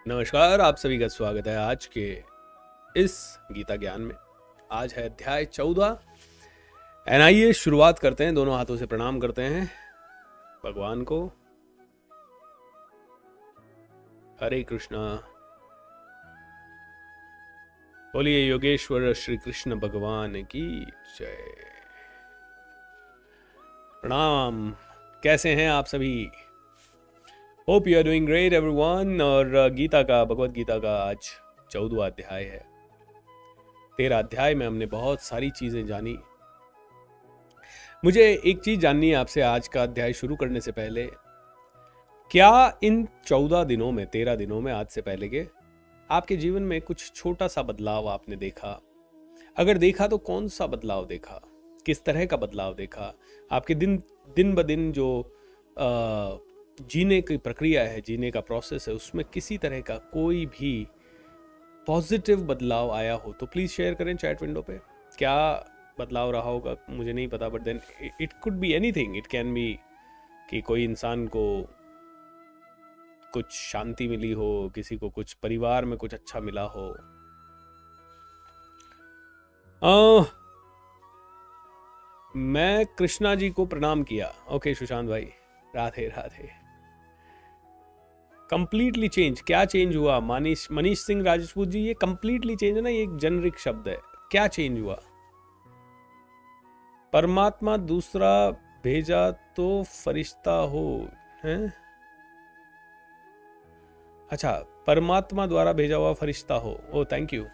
नमस्कार, आप सभी का स्वागत है आज के इस गीता ज्ञान में। आज है अध्याय 14। आइए शुरुआत करते हैं। दोनों हाथों से प्रणाम करते हैं भगवान को। हरे कृष्णा। बोलिए योगेश्वर श्री कृष्ण भगवान की जय। प्रणाम। कैसे हैं आप सभी? Hope you are doing great everyone. और भगवत गीता का आज 14वां अध्याय है। 13 अध्याय में हमने बहुत सारी चीजें जानी। मुझे एक चीज जाननी है आपसे आज का अध्याय शुरू करने से पहले। क्या इन 14 दिनों में, 13 दिनों में, आज से पहले के आपके जीवन में कुछ छोटा सा बदलाव आपने देखा? अगर देखा तो कौन सा बदलाव देखा? किस तरह का बदलाव देखा? आपके दिन ब दिन जो जीने की प्रक्रिया है, जीने का प्रोसेस है, उसमें किसी तरह का कोई भी पॉजिटिव बदलाव आया हो तो प्लीज शेयर करें चैट विंडो पे। क्या बदलाव रहा होगा मुझे नहीं पता, but then it could be anything. It can be कि कोई इंसान को कुछ शांति मिली हो, किसी को कुछ परिवार में कुछ अच्छा मिला हो। मैं कृष्णा जी को प्रणाम किया। ओके सुशांत भाई, राधे राधे। कंप्लीटली चेंज, क्या चेंज हुआ? मनीष सिंह राजपूत जी, ये कंप्लीटली चेंज है ना, ये एक जेनरिक शब्द है। क्या चेंज हुआ? परमात्मा दूसरा भेजा तो फरिश्ता हो, हैं? अच्छा, परमात्मा द्वारा भेजा हुआ फरिश्ता हो। ओ थैंक यू।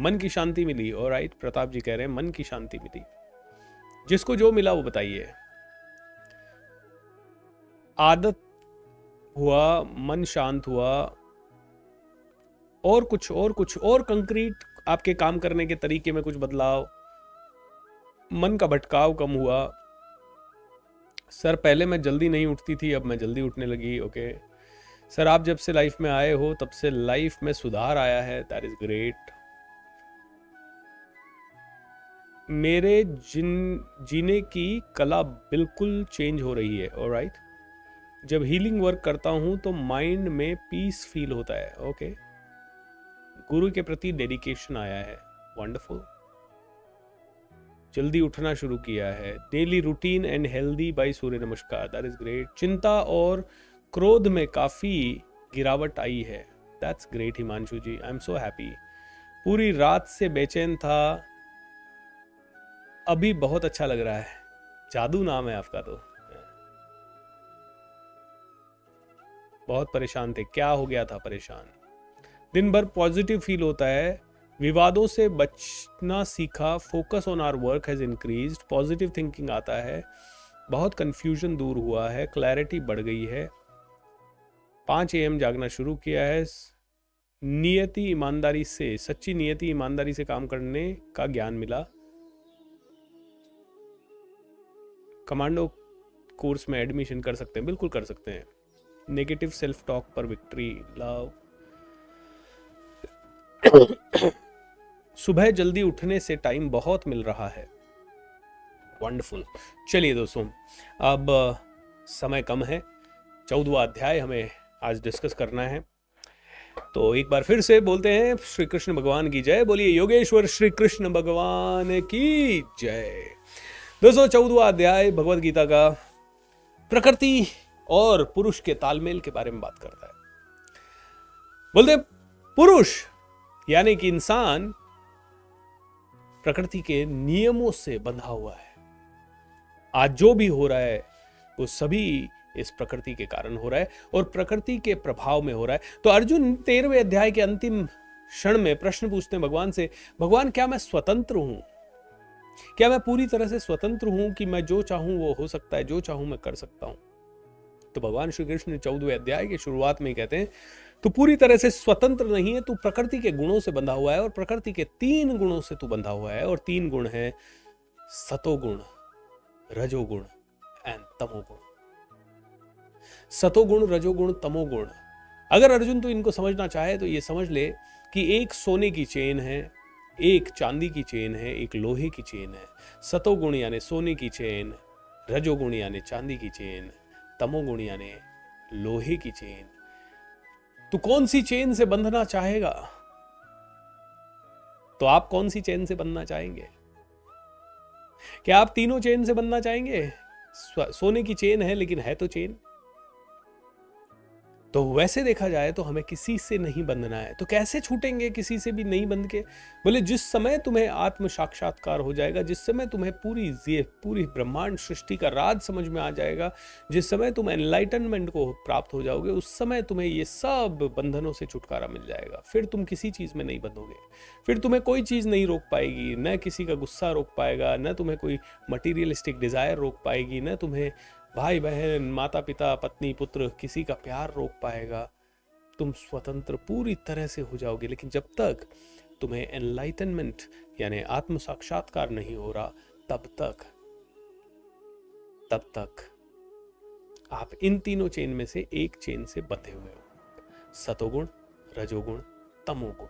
मन की शांति मिली। ऑलराइट, प्रताप जी कह रहे हैं मन की शांति मिली। जिसको जो मिला वो बताइए। आदत हुआ, मन शांत हुआ, और कुछ और कंक्रीट आपके काम करने के तरीके में कुछ बदलाव, मन का भटकाव कम हुआ। सर पहले मैं जल्दी नहीं उठती थी, अब मैं जल्दी उठने लगी। ओके सर, आप जब से लाइफ में आए हो तब से लाइफ में सुधार आया है। That is great. मेरे जीने की कला बिल्कुल चेंज हो रही है। ऑलराइट, जब हीलिंग वर्क करता हूं तो माइंड में पीस फील होता है। ओके, गुरु के प्रति डेडिकेशन आया है। वंडरफुल। जल्दी उठना शुरू किया है। Daily routine and healthy by surya namaskar. That is great. चिंता और क्रोध में काफी गिरावट आई है। That's great Himanshu ji, I am so happy. पूरी रात से बेचैन था, अभी बहुत अच्छा लग रहा है। जादू नाम है आपका तो। बहुत परेशान थे, क्या हो गया था परेशान? दिन भर पॉजिटिव फील होता है। विवादों से बचना सीखा। Focus on our work has increased. Positive thinking आता है। बहुत कंफ्यूजन दूर हुआ है। क्लैरिटी बढ़ गई है। 5 AM जागना शुरू किया है। नियति ईमानदारी से, सच्ची नियति ईमानदारी से काम करने का ज्ञान मिला। कमांडो कोर्स में एडमिशन कर सकते हैं, बिल्कुल कर सकते हैं। नेगेटिव सेल्फ टॉक पर विक्ट्री। लव। सुबह जल्दी उठने से टाइम बहुत मिल रहा है। वंडरफुल। चलिए दोस्तों, अब समय कम है। 14वां अध्याय हमें आज डिस्कस करना है। तो एक बार फिर से बोलते हैं श्री कृष्ण भगवान की जय। बोलिए योगेश्वर श्री कृष्ण भगवान की जय। दोस्तों 14वां अध्याय भगवत गीता का प्रकृति और पुरुष के तालमेल के बारे में बात करता है। बोलते पुरुष यानी कि इंसान प्रकृति के नियमों से बंधा हुआ है। आज जो भी हो रहा है वो सभी इस प्रकृति के कारण हो रहा है और प्रकृति के प्रभाव में हो रहा है। तो अर्जुन 13वें अध्याय के अंतिम क्षण में प्रश्न पूछते हैं भगवान से, भगवान क्या मैं स्वतंत्र हूं? क्या मैं पूरी तरह से स्वतंत्र हूं कि मैं जो चाहूं वो हो सकता है, जो चाहूं मैं कर सकता हूं? तो भगवान श्री कृष्ण 14वें अध्याय की शुरुआत में कहते हैं तू पूरी तरह से स्वतंत्र नहीं है, तू प्रकृति के गुणों से बंधा हुआ है और प्रकृति के 3 गुणों से तू बंधा हुआ है। और 3 गुण है सतोगुण, रजोगुण एंड तमोगुण। सतोगुण, रजोगुण, तमोगुण। अगर अर्जुन तो इनको समझना चाहे तो ये समझ ले कि एक सोने की चेन है, एक चांदी की चेन है, एक लोहे की चेन है। सतोगुण यानी सोने की चेन, रजोगुण यानी चांदी की चेन, तमोगुण यानी लोहे की चेन। तू कौन सी चेन से बंधना चाहेगा? तो आप कौन सी चेन से बंधना चाहेंगे? क्या आप तीनों चेन से बंधना चाहेंगे? सोने की चेन है लेकिन है तो चेन। तो वैसे देखा जाए तो हमें किसी से नहीं बंधना है। तो कैसे छूटेंगे किसी से भी नहीं बंध के? बोले जिस समय तुम्हें आत्म साक्षात्कार हो जाएगा, जिस समय तुम्हें पूरी ब्रह्मांड सृष्टि का राज समझ में आ जाएगा, जिस समय तुम एनलाइटनमेंट को प्राप्त हो जाओगे, उस समय तुम्हें ये सब बंधनों से छुटकारा मिल जाएगा। फिर तुम किसी चीज में नहीं बंधोगे, फिर तुम्हें कोई चीज नहीं रोक पाएगी, न किसी का गुस्सा रोक पाएगा, न तुम्हें कोई मटीरियलिस्टिक डिजायर रोक पाएगी, न तुम्हें भाई बहन, माता पिता, पत्नी, पुत्र, किसी का प्यार रोक पाएगा। तुम स्वतंत्र पूरी तरह से हो जाओगे। लेकिन जब तक तुम्हें एनलाइटनमेंट यानी आत्म साक्षात्कार नहीं हो रहा, तब तक आप इन तीनों चेन में से एक चेन से बंधे हुए हो, सतोगुण, रजोगुण, तमोगुण।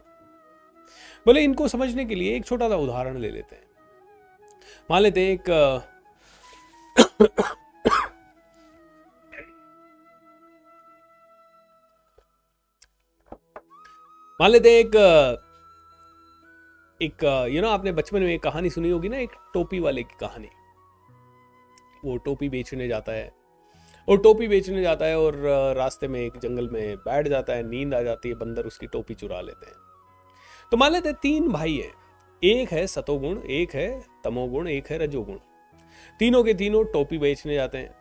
बोले इनको समझने के लिए एक छोटा सा उदाहरण ले लेते हैं। मान लेते हैं एक आपने बचपन में एक कहानी सुनी होगी ना, एक टोपी वाले की कहानी। वो टोपी बेचने जाता है और रास्ते में एक जंगल में बैठ जाता है, नींद आ जाती है, बंदर उसकी टोपी चुरा लेते हैं। तो मान लेते हैं 3 भाई हैं, एक है सतोगुण, एक है तमोगुण, एक है रजोगुण। तीनों के तीनों टोपी बेचने जाते हैं।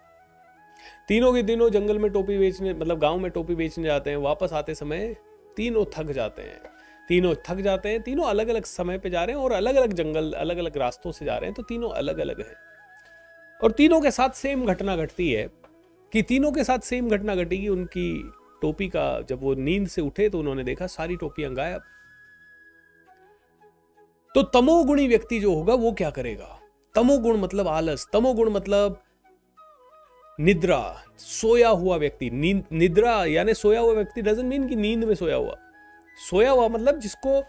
तीनों के तीनों जंगल में टोपी बेचने, मतलब गांव में टोपी बेचने जाते हैं। वापस आते समय तीनों थक जाते हैं। तीनों अलग अलग समय पे जा रहे हैं और अलग अलग जंगल, अलग अलग रास्तों से जा रहे हैं। तो तीनों अलग अलग हैं और तीनों के साथ सेम घटना घटती है कि तीनों के साथ सेम घटना घटी कि उनकी टोपी का, जब वो नींद से उठे तो उन्होंने देखा सारी टोपियां गायब। तो तमोगुणी व्यक्ति जो होगा वो क्या करेगा? तमोगुण मतलब आलस, तमोगुण मतलब निद्रा, सोया हुआ व्यक्ति। निद्रा यानी सोया हुआ व्यक्ति डजंट मीन कि नींद में सोया हुआ मतलब जिसको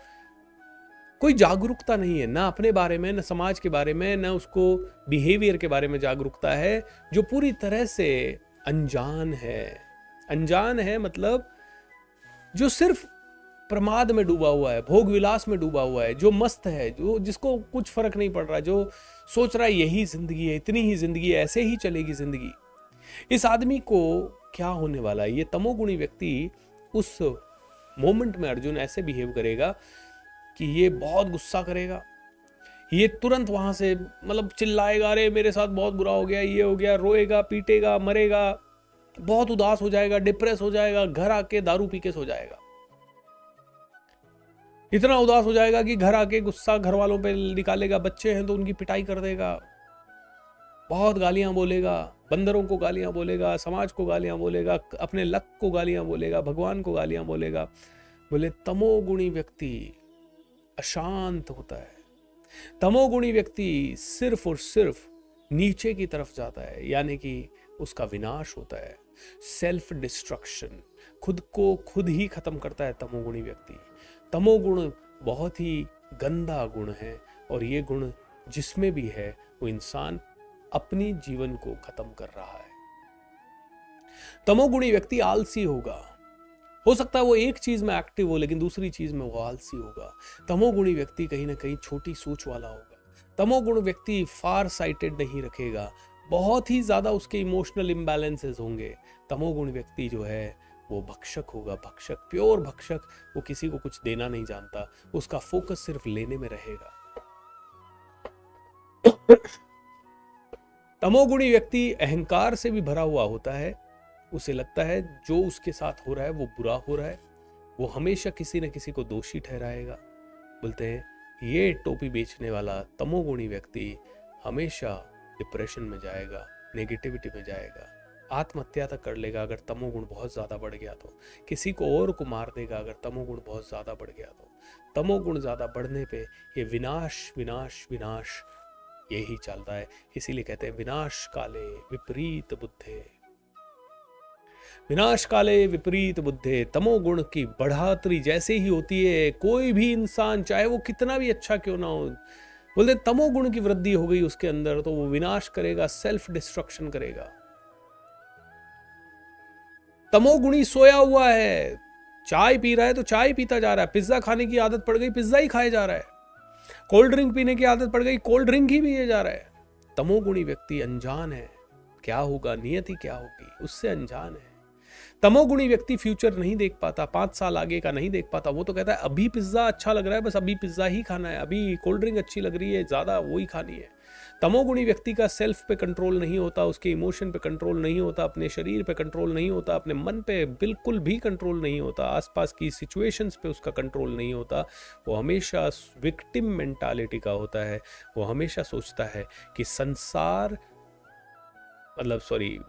कोई जागरूकता नहीं है, ना अपने बारे में, ना समाज के बारे में, ना उसको बिहेवियर के बारे में जागरूकता है, जो पूरी तरह से अनजान है मतलब जो सिर्फ प्रमाद में डूबा हुआ है, भोग विलास में डूबा हुआ है, जो मस्त है, जो जिसको कुछ फर्क नहीं पड़ रहा, जो सोच रहा है यही जिंदगी है, इतनी ही जिंदगी है, ऐसे ही चलेगी जिंदगी। इस आदमी को क्या होने वाला है? ये तमोगुणी व्यक्ति उस मोमेंट में अर्जुन ऐसे बिहेव करेगा कि ये बहुत गुस्सा करेगा, ये तुरंत वहां से मतलब चिल्लाएगा, अरे मेरे साथ बहुत बुरा हो गया, ये हो गया, रोएगा, पीटेगा, मरेगा, बहुत उदास हो जाएगा, डिप्रेस हो जाएगा, घर आके दारू पी के सो जाएगा। इतना उदास हो जाएगा कि घर आके गुस्सा घर वालों पे निकालेगा, बच्चे हैं तो उनकी पिटाई कर देगा, बहुत गालियां बोलेगा, बंदरों को गालियां बोलेगा, समाज को गालियां बोलेगा, अपने लक को गालियां बोलेगा, भगवान को गालियां बोलेगा। बोले तमोगुणी व्यक्ति अशांत होता है। तमोगुणी व्यक्ति सिर्फ और सिर्फ नीचे की तरफ जाता है, यानी कि उसका विनाश होता है, सेल्फ डिस्ट्रक्शन, खुद को खुद ही खत्म करता है तमोगुणी व्यक्ति। तमोगुण बहुत ही गंदा गुण है और ये गुण जिसमें भी है वो इंसान अपनी जीवन को खत्म कर रहा है। तमोगुणी व्यक्ति आलसी होगा, हो सकता है वो एक चीज में एक्टिव हो लेकिन दूसरी चीज में वो आलसी होगा। तमोगुणी व्यक्ति कहीं ना कहीं छोटी सोच वाला होगा। तमोगुण व्यक्ति फार साइटेड नहीं रखेगा, बहुत ही ज्यादा उसके इमोशनल इम्बैलेंसेस होंगे। तमोगुण व्यक्ति जो है वो भक्षक होगा, भक्षक, प्योर भक्षक। वो किसी को कुछ देना नहीं जानता, उसका फोकस सिर्फ लेने में रहेगा। तमोगुणी व्यक्ति अहंकार से भी भरा हुआ होता है, उसे लगता है जो उसके साथ हो रहा है वो बुरा हो रहा है, वो हमेशा किसी न किसी को दोषी ठहराएगा। बोलते हैं ये टोपी बेचने वाला तमोगुणी व्यक्ति हमेशा डिप्रेशन में जाएगा, नेगेटिविटी में जाएगा, आत्महत्या तक कर लेगा अगर तमोगुण बहुत ज्यादा बढ़ गया तो, किसी को और को मार देगा अगर तमोगुण बहुत ज्यादा बढ़ गया तो। तमोगुण ज्यादा बढ़ने पे ये विनाश विनाश विनाश यही चलता है। इसीलिए कहते हैं विनाश काले विपरीत बुद्धे, विनाश काले विपरीत बुद्धे। तमोगुण की बढ़ोतरी जैसे ही होती है, कोई भी इंसान चाहे वो कितना भी अच्छा क्यों ना हो, बोलते तमोगुण की वृद्धि हो गई उसके अंदर तो वो विनाश करेगा, सेल्फ डिस्ट्रक्शन करेगा। तमोगुणी सोया हुआ है, चाय पी रहा है तो चाय पीता जा रहा है, पिज्जा खाने की आदत पड़ गई, पिज्जा ही खाए जा रहा है, कोल्ड ड्रिंक पीने की आदत पड़ गई, कोल्ड ड्रिंक ही पिए जा रहा है। तमोगुणी व्यक्ति अनजान है, क्या होगा, नियति क्या होगी, उससे अनजान है। तमोगुणी व्यक्ति फ्यूचर नहीं देख पाता, 5 साल आगे का नहीं देख पाता। वो तो कहता है अभी पिज्जा अच्छा लग रहा है, बस अभी पिज्जा ही खाना है, अभी कोल्ड ड्रिंक अच्छी लग रही है, ज्यादा वही खानी है। तमोगुणी व्यक्ति का सेल्फ पे कंट्रोल नहीं होता, उसके इमोशन पे कंट्रोल नहीं होता, अपने शरीर पे कंट्रोल नहीं होता, अपने मन पे बिल्कुल भी कंट्रोल नहीं होता, आसपास की सिचुएशंस पे उसका कंट्रोल नहीं होता। वो हमेशा विक्टिम मेंटालिटी का होता है। वो हमेशा सोचता है कि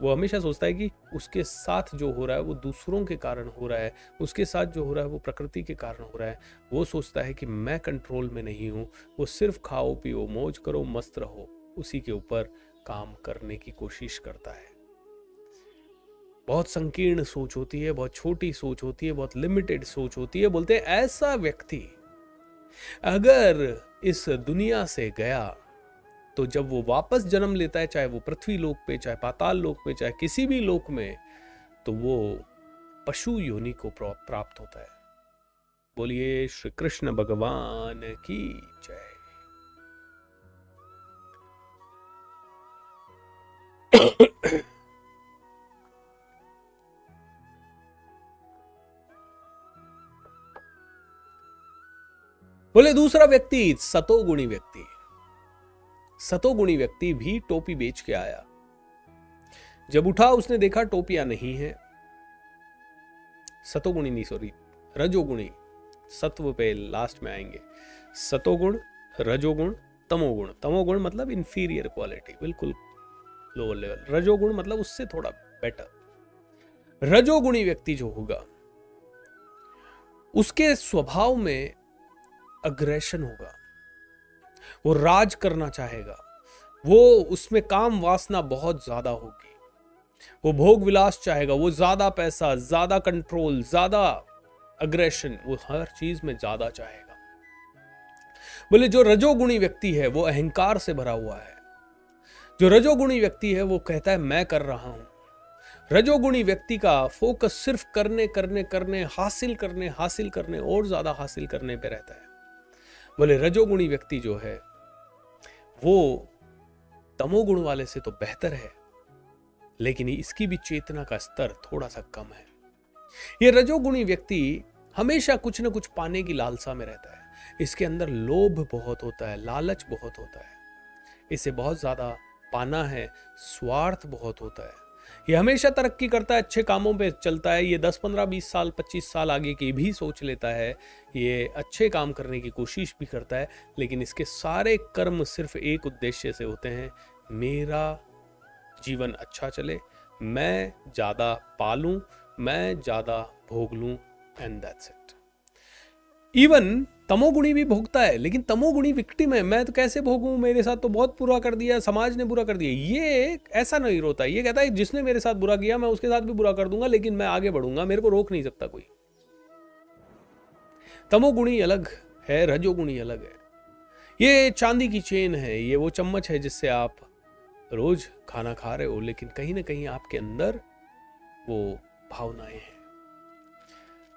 वो हमेशा सोचता है कि उसके साथ जो हो रहा है वो दूसरों के कारण हो रहा है, उसके साथ जो हो रहा है वो प्रकृति के कारण हो रहा है। वो सोचता है कि मैं कंट्रोल में नहीं हूँ। वो सिर्फ खाओ पियो मौज करो मस्त रहो, उसी के ऊपर काम करने की कोशिश करता है। बहुत संकीर्ण सोच होती है, बहुत छोटी सोच होती है, बहुत लिमिटेड सोच होती है। बोलते हैं ऐसा व्यक्ति अगर इस दुनिया से गया तो जब वो वापस जन्म लेता है, चाहे वो पृथ्वी लोक पे, चाहे पाताल लोक पे, चाहे किसी भी लोक में, तो वो पशु योनि को प्राप्त होता है। बोलिए श्री कृष्ण भगवान की जय। बोले दूसरा व्यक्ति सतोगुणी व्यक्ति। सतोगुणी व्यक्ति भी टोपी बेच के आया। जब उठा उसने देखा टोपियां नहीं है। सतोगुणी नहीं, सॉरी, रजोगुणी, सत्व पे लास्ट में आएंगे। सतोगुण, रजोगुण, तमोगुण। तमोगुण मतलब इंफीरियर क्वालिटी, बिल्कुल लोअर लेवल। रजोगुण मतलब उससे थोड़ा बेटर। रजोगुणी व्यक्ति जो होगा उसके स्वभाव में अग्रेशन होगा, वो राज करना चाहेगा, वो उसमें काम वासना बहुत ज्यादा होगी, वो भोग विलास चाहेगा, वो ज्यादा पैसा, ज्यादा कंट्रोल, ज्यादा अग्रेशन, वो हर चीज में ज्यादा चाहेगा। बोले जो रजोगुणी व्यक्ति है वो अहंकार से भरा हुआ है। जो रजोगुणी व्यक्ति है वो कहता है मैं कर रहा हूं। रजोगुणी व्यक्ति का फोकस सिर्फ करने करने करने, हासिल करने और ज्यादा हासिल करने पे रहता है। बोले रजोगुणी व्यक्ति जो है वो तमोगुण वाले से तो बेहतर है, लेकिन इसकी भी चेतना का स्तर थोड़ा सा कम है। ये रजोगुणी व्यक्ति हमेशा कुछ ना कुछ पाने की लालसा में रहता है। इसके अंदर लोभ बहुत होता है, लालच बहुत होता है, इसे बहुत ज्यादा पाना है, स्वार्थ बहुत होता है। ये हमेशा तरक्की करता है, अच्छे कामों पे चलता है। ये 10, 15, 20 साल, 25 साल आगे की भी सोच लेता है। ये अच्छे काम करने की कोशिश भी करता है, लेकिन इसके सारे कर्म सिर्फ एक उद्देश्य से होते हैं, मेरा जीवन अच्छा चले, मैं ज़्यादा पालूं, मैं ज़्यादा भोग लूं, एंड दैट्स इट। इवन तमोगुणी भी भोगता है, लेकिन तमोगुणी विक्टिम है। मैं तो कैसे भोगूं, मेरे साथ तो बहुत बुरा कर दिया, समाज ने बुरा कर दिया। ये ऐसा नहीं रोता, ये कहता है जिसने मेरे साथ बुरा किया मैं उसके साथ भी बुरा कर दूंगा, लेकिन मैं आगे बढ़ूंगा, मेरे को रोक नहीं सकता कोई। तमोगुणी अलग है, रजोगुणी अलग है। ये चांदी की चेन है, ये वो चम्मच है जिससे आप रोज खाना खा रहे हो, लेकिन कहीं ना कहीं आपके अंदर वो भावनाएं हैं।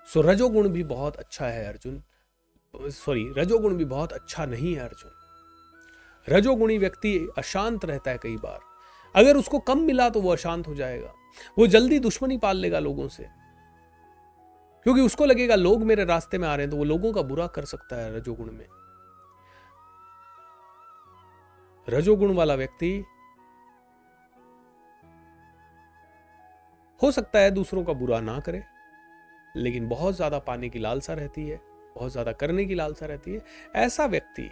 सो रजोगुण भी बहुत अच्छा है अर्जुन, सॉरी, रजोगुण भी बहुत अच्छा नहीं है अर्जुन। रजोगुणी व्यक्ति अशांत रहता है कई बार। अगर उसको कम मिला तो वो अशांत हो जाएगा, वो जल्दी दुश्मनी पाल लेगा लोगों से, क्योंकि उसको लगेगा लोग मेरे रास्ते में आ रहे हैं, तो वो लोगों का बुरा कर सकता है रजोगुण में। रजोगुण वाला व्यक्ति हो सकता है दूसरों का बुरा ना करे, लेकिन बहुत ज्यादा पाने की लालसा रहती है, बहुत ज्यादा करने की लालसा रहती है। ऐसा व्यक्ति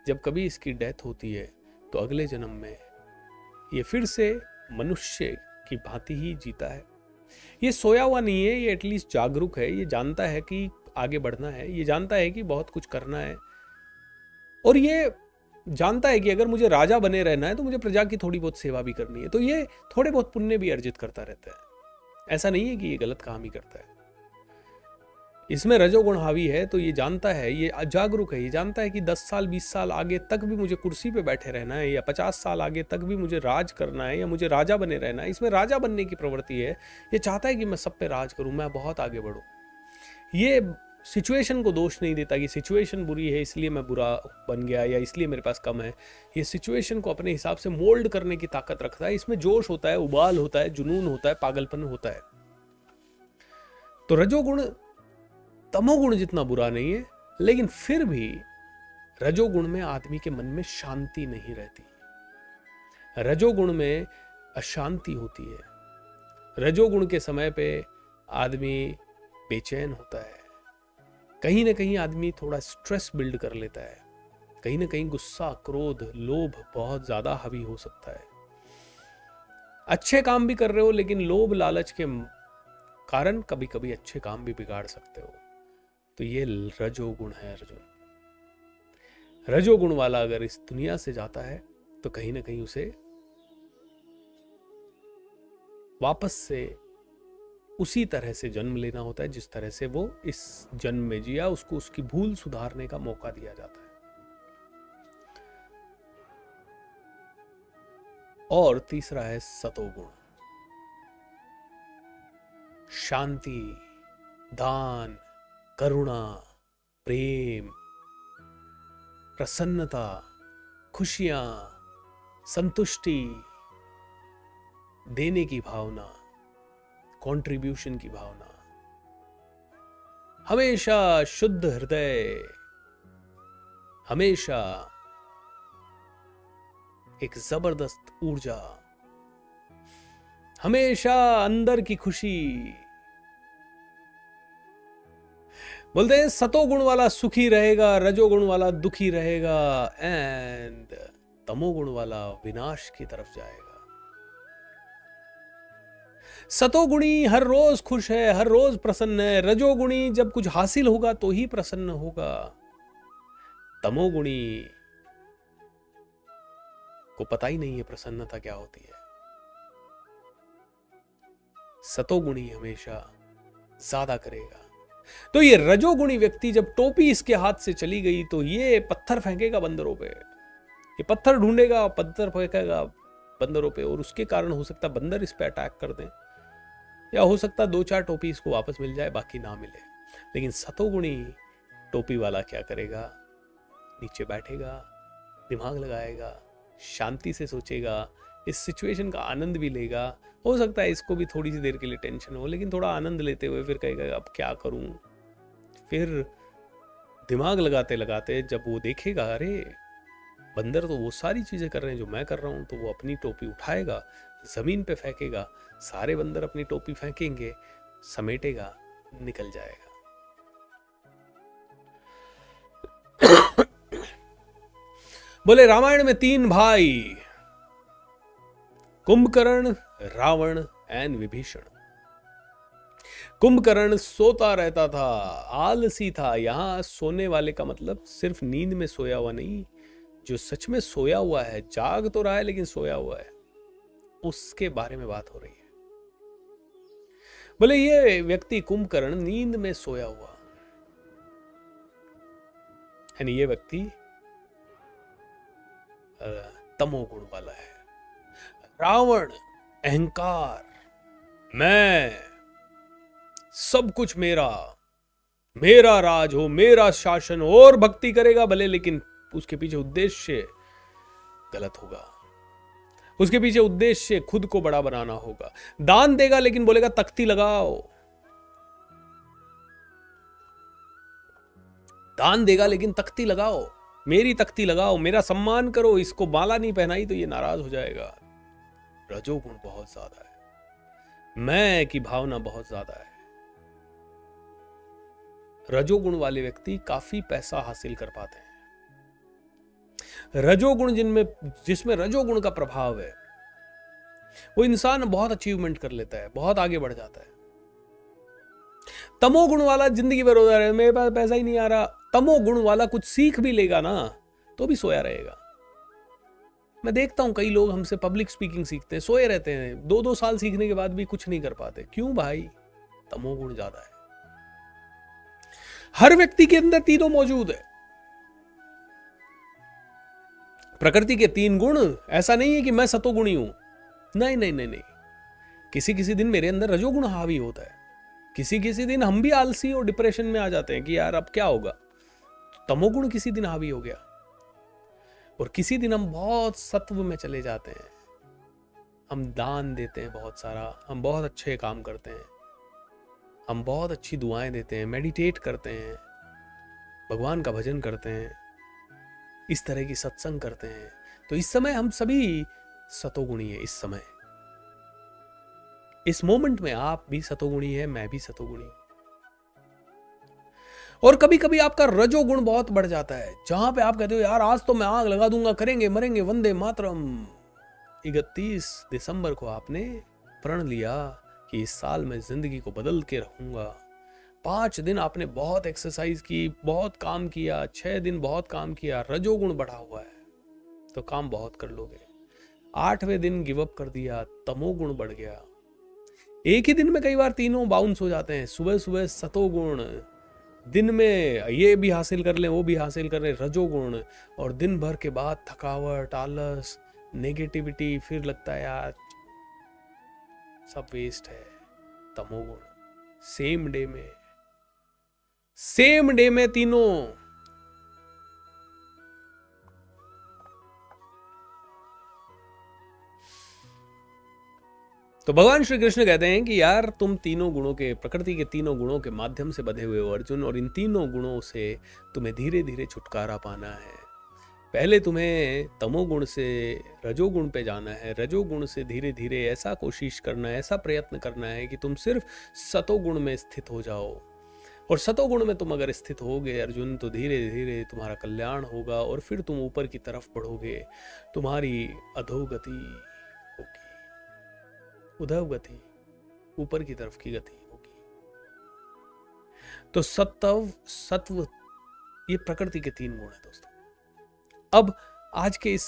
जब कभी इसकी डेथ होती है तो अगले जन्म में ये फिर से मनुष्य की भांति ही जीता है। ये सोया हुआ नहीं है, ये एटलीस्ट जागरूक है, ये जानता है कि आगे बढ़ना है, ये जानता है कि बहुत कुछ करना है, और ये जानता है कि अगर मुझे राजा बने रहना है तो मुझे प्रजा की थोड़ी बहुत सेवा भी करनी है। तो ये थोड़े बहुत पुण्य भी अर्जित करता रहता है। ऐसा नहीं है कि ये गलत काम ही करता है। इसमें रजोगुण हावी है, तो ये जानता है, ये जागरूक है, ये जानता है कि 10 साल 20 साल आगे तक भी मुझे कुर्सी पे बैठे रहना है, या 50 साल आगे तक भी मुझे राज करना है, या मुझे राजा बने रहना है। इसमें राजा बनने की प्रवृत्ति है, ये चाहता है कि मैं सब पे राज करूं, मैं बहुत आगे बढ़ूं। ये सिचुएशन को दोष नहीं देता कि सिचुएशन बुरी है इसलिए मैं बुरा बन गया या इसलिए मेरे पास कम है। ये सिचुएशन को अपने हिसाब से मोल्ड करने की ताकत रखता है। इसमें जोश होता है, उबाल होता है, जुनून होता है, पागलपन होता है। तो रजोगुण तमोगुण जितना बुरा नहीं है, लेकिन फिर भी रजोगुण में आदमी के मन में शांति नहीं रहती। रजोगुण में अशांति होती है। रजोगुण के समय पे आदमी बेचैन होता है। कहीं ना कहीं आदमी थोड़ा स्ट्रेस बिल्ड कर लेता है। कहीं ना कहीं गुस्सा, क्रोध, लोभ बहुत ज्यादा हावी हो सकता है। अच्छे काम भी कर रहे हो लेकिन लोभ लालच के कारण कभी कभी अच्छे काम भी बिगाड़ सकते हो। तो ये रजोगुण है। रजोगुण वाला अगर इस दुनिया से जाता है तो कहीं ना कहीं उसे वापस से उसी तरह से जन्म लेना होता है जिस तरह से वो इस जन्म में जिया। उसको उसकी भूल सुधारने का मौका दिया जाता है। और तीसरा है सतोगुण। शांति, दान, करुणा, प्रेम, प्रसन्नता, खुशियां, संतुष्टि, देने की भावना, कंट्रीब्यूशन की भावना, हमेशा शुद्ध हृदय, हमेशा एक जबरदस्त ऊर्जा, हमेशा अंदर की खुशी। बोलते हैं सतोगुण वाला सुखी रहेगा, रजोगुण वाला दुखी रहेगा, एंड तमोगुण वाला विनाश की तरफ जाएगा। सतोगुणी हर रोज खुश है, हर रोज प्रसन्न है। रजोगुणी जब कुछ हासिल होगा तो ही प्रसन्न होगा। तमोगुणी को पता ही नहीं है प्रसन्नता क्या होती है। सतोगुणी हमेशा ज्यादा करेगा। तो ये रजोगुणी व्यक्ति जब टोपी इसके हाथ से चली गई तो ये पत्थर फेंकेगा बंदरों पे। ये पत्थर ढूंढेगा, पत्थर फेंकेगा बंदरों पे, और उसके कारण हो सकता है बंदर इस पे अटैक कर दें, या हो सकता है 2-4 टोपी इसको वापस मिल जाए, बाकी ना मिले। लेकिन सतोगुणी टोपी वाला क्या करेगा? नीचे बैठेगा, दिमाग लगाएगा, शांति से सोचेगा, इस सिचुएशन का आनंद भी लेगा। हो सकता है इसको भी थोड़ी सी देर के लिए टेंशन हो, लेकिन थोड़ा आनंद लेते हुए फिर कहेगा अब क्या करूं। फिर दिमाग लगाते लगाते जब वो देखेगा अरे बंदर तो वो सारी चीजें कर रहे हैं जो मैं कर रहा हूं, तो वो अपनी टोपी उठाएगा, जमीन पे फेंकेगा, सारे बंदर अपनी टोपी फेंकेंगे, समेटेगा, निकल जाएगा। बोले रामायण में 3 भाई, कुंभकर्ण, रावण एंड विभीषण। कुंभकर्ण सोता रहता था, आलसी था। यहां सोने वाले का मतलब सिर्फ नींद में सोया हुआ नहीं, जो सच में सोया हुआ है, जाग तो रहा है लेकिन सोया हुआ है, उसके बारे में बात हो रही है। बोले ये व्यक्ति कुंभकर्ण नींद में सोया हुआ, यानी ये व्यक्ति तमोगुण वाला है। रावण अहंकार, मैं, सब कुछ मेरा, मेरा राज हो, मेरा शासन हो, और भक्ति करेगा भले, लेकिन उसके पीछे उद्देश्य गलत होगा। उसके पीछे उद्देश्य खुद को बड़ा बनाना होगा। दान देगा लेकिन बोलेगा तख्ती लगाओ, दान देगा लेकिन तख्ती लगाओ, मेरी तख्ती लगाओ, मेरा सम्मान करो, इसको माला नहीं पहनाई तो ये नाराज हो जाएगा। रजोगुण बहुत ज्यादा है, मैं की भावना बहुत ज्यादा है। रजोगुण वाले व्यक्ति काफी पैसा हासिल कर पाते हैं। रजोगुण जिसमें रजोगुण का प्रभाव है, वो इंसान बहुत अचीवमेंट कर लेता है, बहुत आगे बढ़ जाता है। तमोगुण वाला जिंदगी भर रोता रहे, मेरे पास पैसा ही नहीं आ रहा। तमोगुण वाला कुछ सीख भी लेगा ना तो भी सोया रहेगा। मैं देखता हूं कई लोग हमसे पब्लिक स्पीकिंग सीखते हैं, सोए रहते हैं, 2-2 साल सीखने के बाद भी कुछ नहीं कर पाते। क्यों भाई? तमोगुण ज्यादा है। हर व्यक्ति के अंदर तीनों मौजूद है। प्रकृति के 3 गुण, ऐसा नहीं है कि मैं सतोगुणी हूं। नहीं नहीं नहीं नहीं, किसी किसी दिन मेरे अंदर रजोगुण हावी होता है, किसी किसी दिन हम भी आलसी और डिप्रेशन में आ जाते हैं कि यार अब क्या होगा, तमोगुण किसी दिन हावी हो गया। और किसी दिन हम बहुत सत्व में चले जाते हैं, हम दान देते हैं बहुत सारा, हम बहुत अच्छे काम करते हैं, हम बहुत अच्छी दुआएं देते हैं, मेडिटेट करते हैं, भगवान का भजन करते हैं, इस तरह की सत्संग करते हैं। तो इस समय हम सभी सतोगुणी है। इस समय, इस मोमेंट में आप भी सतोगुणी है, मैं भी सतोगुणी हूं। और कभी कभी आपका रजोगुण बहुत बढ़ जाता है, जहां पे आप कहते हो यार आज तो मैं आग लगा दूंगा, करेंगे मरेंगे, वंदे मातरम। 31 दिसंबर को आपने प्रण लिया कि इस साल मैं जिंदगी को बदल के रहूंगा। 5 दिन आपने बहुत एक्सरसाइज की, बहुत काम किया, 6 दिन बहुत काम किया, रजोगुण बढ़ा हुआ है तो काम बहुत कर लोगे। 8वें दिन गिव अप कर दिया, तमोगुण बढ़ गया। एक ही दिन में कई बार तीनों बाउंस हो जाते हैं। सुबह सुबह सतोगुण, दिन में ये भी हासिल कर लें, वो भी हासिल कर लें, रजोगुण, और दिन भर के बाद थकावट, आलस, नेगेटिविटी, फिर लगता है यार सब वेस्ट है, तमोगुण। सेम डे में तीनों। तो भगवान श्री कृष्ण कहते हैं कि यार तुम तीनों गुणों के, प्रकृति के तीनों गुणों के माध्यम से बधे हुए हो अर्जुन, और इन तीनों गुणों से तुम्हें धीरे धीरे छुटकारा पाना है। पहले तुम्हें तमोगुण से रजोगुण पे जाना है, रजोगुण से धीरे धीरे ऐसा कोशिश करना है, ऐसा प्रयत्न करना है कि तुम सिर्फ सतोगुण में स्थित हो जाओ। और सतोगुण में तुम अगर स्थित होगे अर्जुन, तो धीरे धीरे तुम्हारा कल्याण होगा और फिर तुम ऊपर की तरफ बढ़ोगे। तुम्हारी अधोगति होगी, उद्धव गति, ऊपर की तरफ की गति होगी। तो सत्व ये प्रकृति के 3 गुण है दोस्तों। अब आज के इस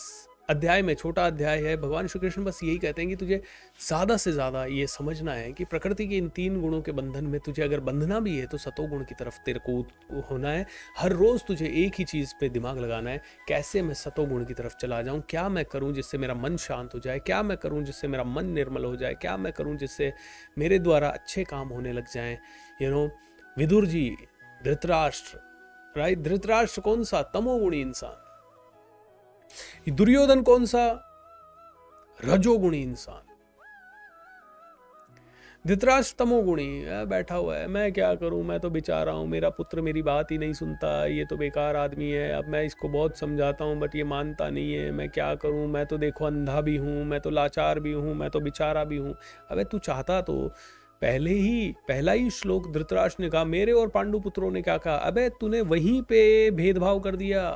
अध्याय में, छोटा अध्याय है, भगवान श्री कृष्ण बस यही कहते हैं कि तुझे ज्यादा से ज्यादा ये समझना है कि प्रकृति के इन 3 गुणों के बंधन में तुझे अगर बंधना भी है तो सतोगुण की तरफ तेरे को होना है। हर रोज तुझे एक ही चीज पे दिमाग लगाना है, कैसे मैं सतोगुण की तरफ चला जाऊं, क्या मैं करूं जिससे मेरा मन शांत हो जाए, क्या मैं करूं जिससे मेरा मन निर्मल हो जाए, क्या मैं करूं जिससे मेरे द्वारा अच्छे काम होने लग जाएं। विदुर जी, धृतराष्ट्र, राइट, धृतराष्ट्र कौन सा? तमोगुणी इंसान। दुर्योधन कौन सा? रजोगुणी इंसान। धृतराष्ट्र तमोगुणी, बैठा हुआ है, मैं क्या करूं, मैं तो बेचारा हूं, मेरा पुत्र मेरी बात ही नहीं सुनता, ये तो बेकार आदमी है, अब मैं इसको बहुत समझाता हूं बट ये मानता नहीं है, मैं क्या करूं, मैं तो देखो अंधा भी हूं, मैं तो लाचार भी हूं, मैं तो बेचारा भी हूं। अबे तू चाहता तो पहला ही श्लोक धृतराष्ट्र ने कहा, मेरे और पांडु पुत्रों ने क्या कहा, अबे तूने वहीं पे भेदभाव कर दिया,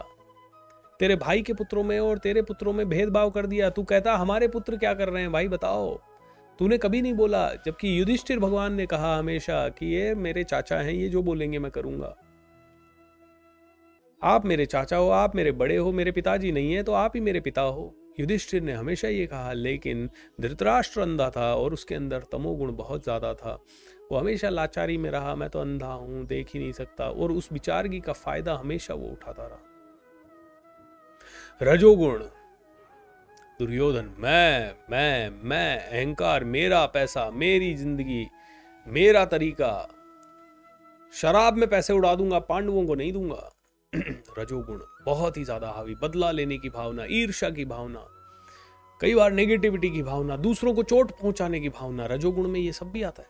तेरे भाई के पुत्रों में और तेरे पुत्रों में भेदभाव कर दिया। तू कहता हमारे पुत्र क्या कर रहे हैं भाई बताओ, तूने कभी नहीं बोला। जबकि युधिष्ठिर भगवान ने कहा हमेशा कि ये मेरे चाचा हैं, ये जो बोलेंगे मैं करूंगा, आप मेरे चाचा हो, आप मेरे बड़े हो, मेरे पिताजी नहीं है तो आप ही मेरे पिता हो। युधिष्ठिर ने हमेशा ये कहा, लेकिन धृतराष्ट्र अंधा था और उसके अंदर तमोगुण बहुत ज्यादा था। वो हमेशा लाचारी में रहा, मैं तो अंधा हूं, देख ही नहीं सकता, और उस विचारगी का फायदा हमेशा वो उठाता रहा। रजोगुण दुर्योधन, मैं, अहंकार, मेरा पैसा, मेरी जिंदगी, मेरा तरीका, शराब में पैसे उड़ा दूंगा, पांडवों को नहीं दूंगा। रजोगुण बहुत ही ज्यादा हावी, बदला लेने की भावना, ईर्ष्या की भावना, कई बार नेगेटिविटी की भावना, दूसरों को चोट पहुंचाने की भावना, रजोगुण में ये सब भी आता है।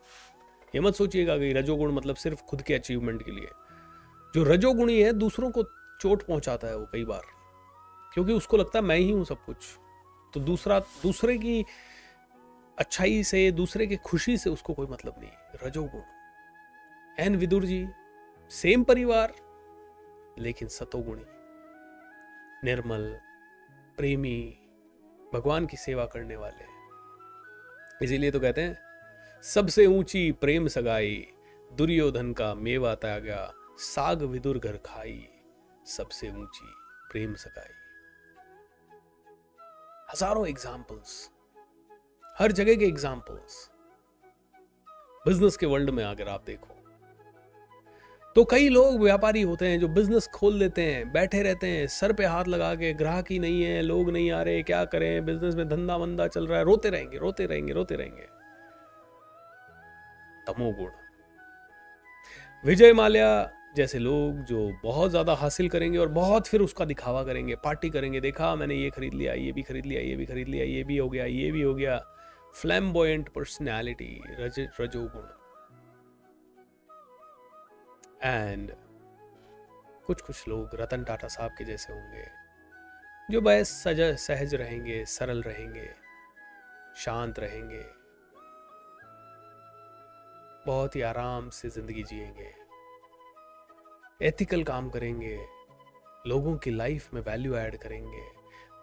ये मत सोचिएगा कि रजोगुण मतलब सिर्फ खुद के अचीवमेंट के लिए। जो रजोगुणी है दूसरों को चोट पहुंचाता है वो कई बार, क्योंकि उसको लगता है मैं ही हूं सब कुछ, तो दूसरे की अच्छाई से, दूसरे की खुशी से उसको कोई मतलब नहीं। रजोगुण। एन विदुर जी, सेम परिवार लेकिन सतोगुणी, निर्मल, प्रेमी, भगवान की सेवा करने वाले। इसीलिए तो कहते हैं सबसे ऊंची प्रेम सगाई, दुर्योधन का मेवा त्यागा, साग विदुर घर खाई, सबसे ऊंची प्रेम सगाई। हजारों एग्जाम्पल्स, हर जगह के एग्जाम्पल्स। बिजनेस के वर्ल्ड में अगर आप देखो तो कई लोग व्यापारी होते हैं जो बिजनेस खोल लेते हैं, बैठे रहते हैं सर पे हाथ लगा के, ग्राहक ही नहीं है, लोग नहीं आ रहे, क्या करें, बिजनेस में धंधा मंदा चल रहा है, रोते रहेंगे। तमोगुण। विजय माल्या जैसे लोग जो बहुत ज्यादा हासिल करेंगे और बहुत फिर उसका दिखावा करेंगे, पार्टी करेंगे, देखा मैंने ये खरीद लिया, ये भी खरीद लिया, ये भी खरीद लिया, ये भी हो गया, ये भी हो गया। फ्लैम्बॉयंट पर्सनैलिटी, रजोगुण। एंड कुछ कुछ लोग रतन टाटा साहब के जैसे होंगे, जो बस सहज रहेंगे, सरल रहेंगे, शांत रहेंगे, बहुत ही आराम से जिंदगी जिएंगे, एथिकल काम करेंगे, लोगों की लाइफ में वैल्यू ऐड करेंगे,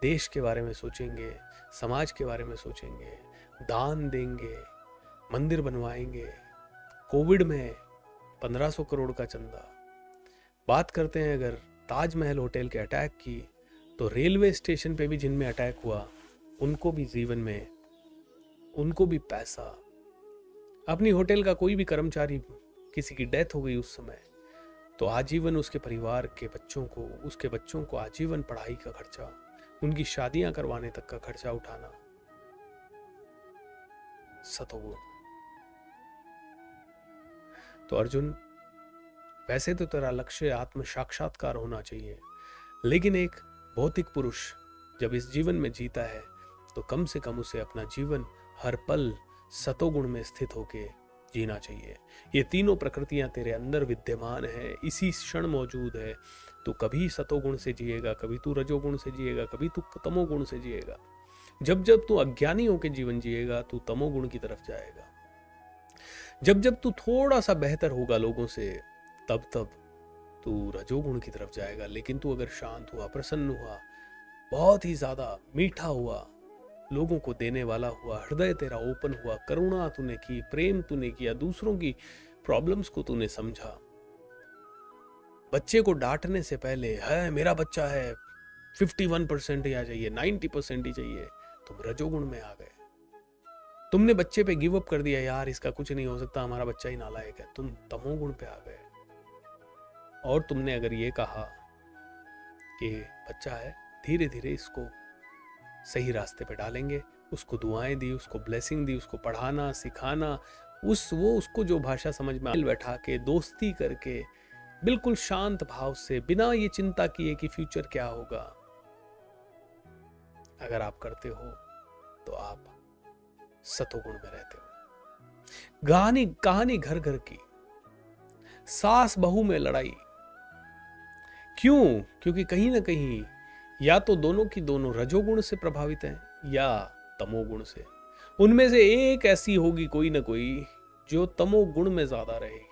देश के बारे में सोचेंगे, समाज के बारे में सोचेंगे, दान देंगे, मंदिर बनवाएंगे। कोविड में 1500 करोड़ का चंदा। बात करते हैं अगर ताजमहल होटल के अटैक की, तो रेलवे स्टेशन पे भी जिनमें अटैक हुआ उनको भी जीवन में, उनको भी पैसा। अपनी होटल का कोई भी कर्मचारी, किसी की डेथ हो गई उस समय, तो आजीवन उसके परिवार के बच्चों को, उसके बच्चों को आजीवन पढ़ाई का खर्चा, उनकी शादियां करवाने तक का खर्चा उठाना। सतोगुण। तो अर्जुन, वैसे तो तेरा लक्ष्य आत्म साक्षात्कार होना चाहिए, लेकिन एक भौतिक पुरुष जब इस जीवन में जीता है तो कम से कम उसे अपना जीवन हर पल सतोगुण में स्थित होके जीना चाहिए। ये तीनों प्रकृतियां तेरे अंदर विद्यमान है, इसी क्षण मौजूद है। तू कभी सतोगुण से जिएगा, कभी तू रजोगुण से जिएगा, कभी तू तमोगुण से जिएगा। जब जब तू अज्ञानी होकर जीवन जिएगा, तू तमोगुण की तरफ जाएगा। जब जब तू थोड़ा सा बेहतर होगा लोगों से, तब तब तू रजोगुण की तरफ जाएगा। लेकिन तू अगर शांत हुआ, प्रसन्न हुआ, बहुत ही ज्यादा मीठा हुआ, लोगों को देने वाला हुआ, हृदय तेरा ओपन हुआ, करुणा तूने की, प्रेम तूने किया, दूसरों की प्रॉब्लम्स को तूने समझा, बच्चे को डांटने से पहले है मेरा बच्चा है 51% ही आ चाहिए, 90% ही चाहिए, तुम रजोगुण में आ गए। तुमने बच्चे पे गिव अप कर दिया, यार इसका कुछ नहीं हो सकता, हमारा बच्चा ही नालायक है, तुम तमोगुण पे आ गए। और तुमने अगर ये कहा कि बच्चा है, धीरे धीरे इसको सही रास्ते पे डालेंगे, उसको दुआएं दी, उसको ब्लेसिंग दी, उसको पढ़ाना सिखाना, उसको जो भाषा समझ में बैठा के, दोस्ती करके, बिल्कुल शांत भाव से, बिना ये चिंता किए कि फ्यूचर क्या होगा, अगर आप करते हो तो आप सतोगुण में रहते हो। कहानी घर घर की, सास बहू में लड़ाई। क्यों? क्योंकि कहीं ना कहीं या तो दोनों की दोनों रजोगुण से प्रभावित हैं या तमोगुण से। उनमें से एक ऐसी होगी कोई ना कोई जो तमोगुण में ज्यादा रहेगी।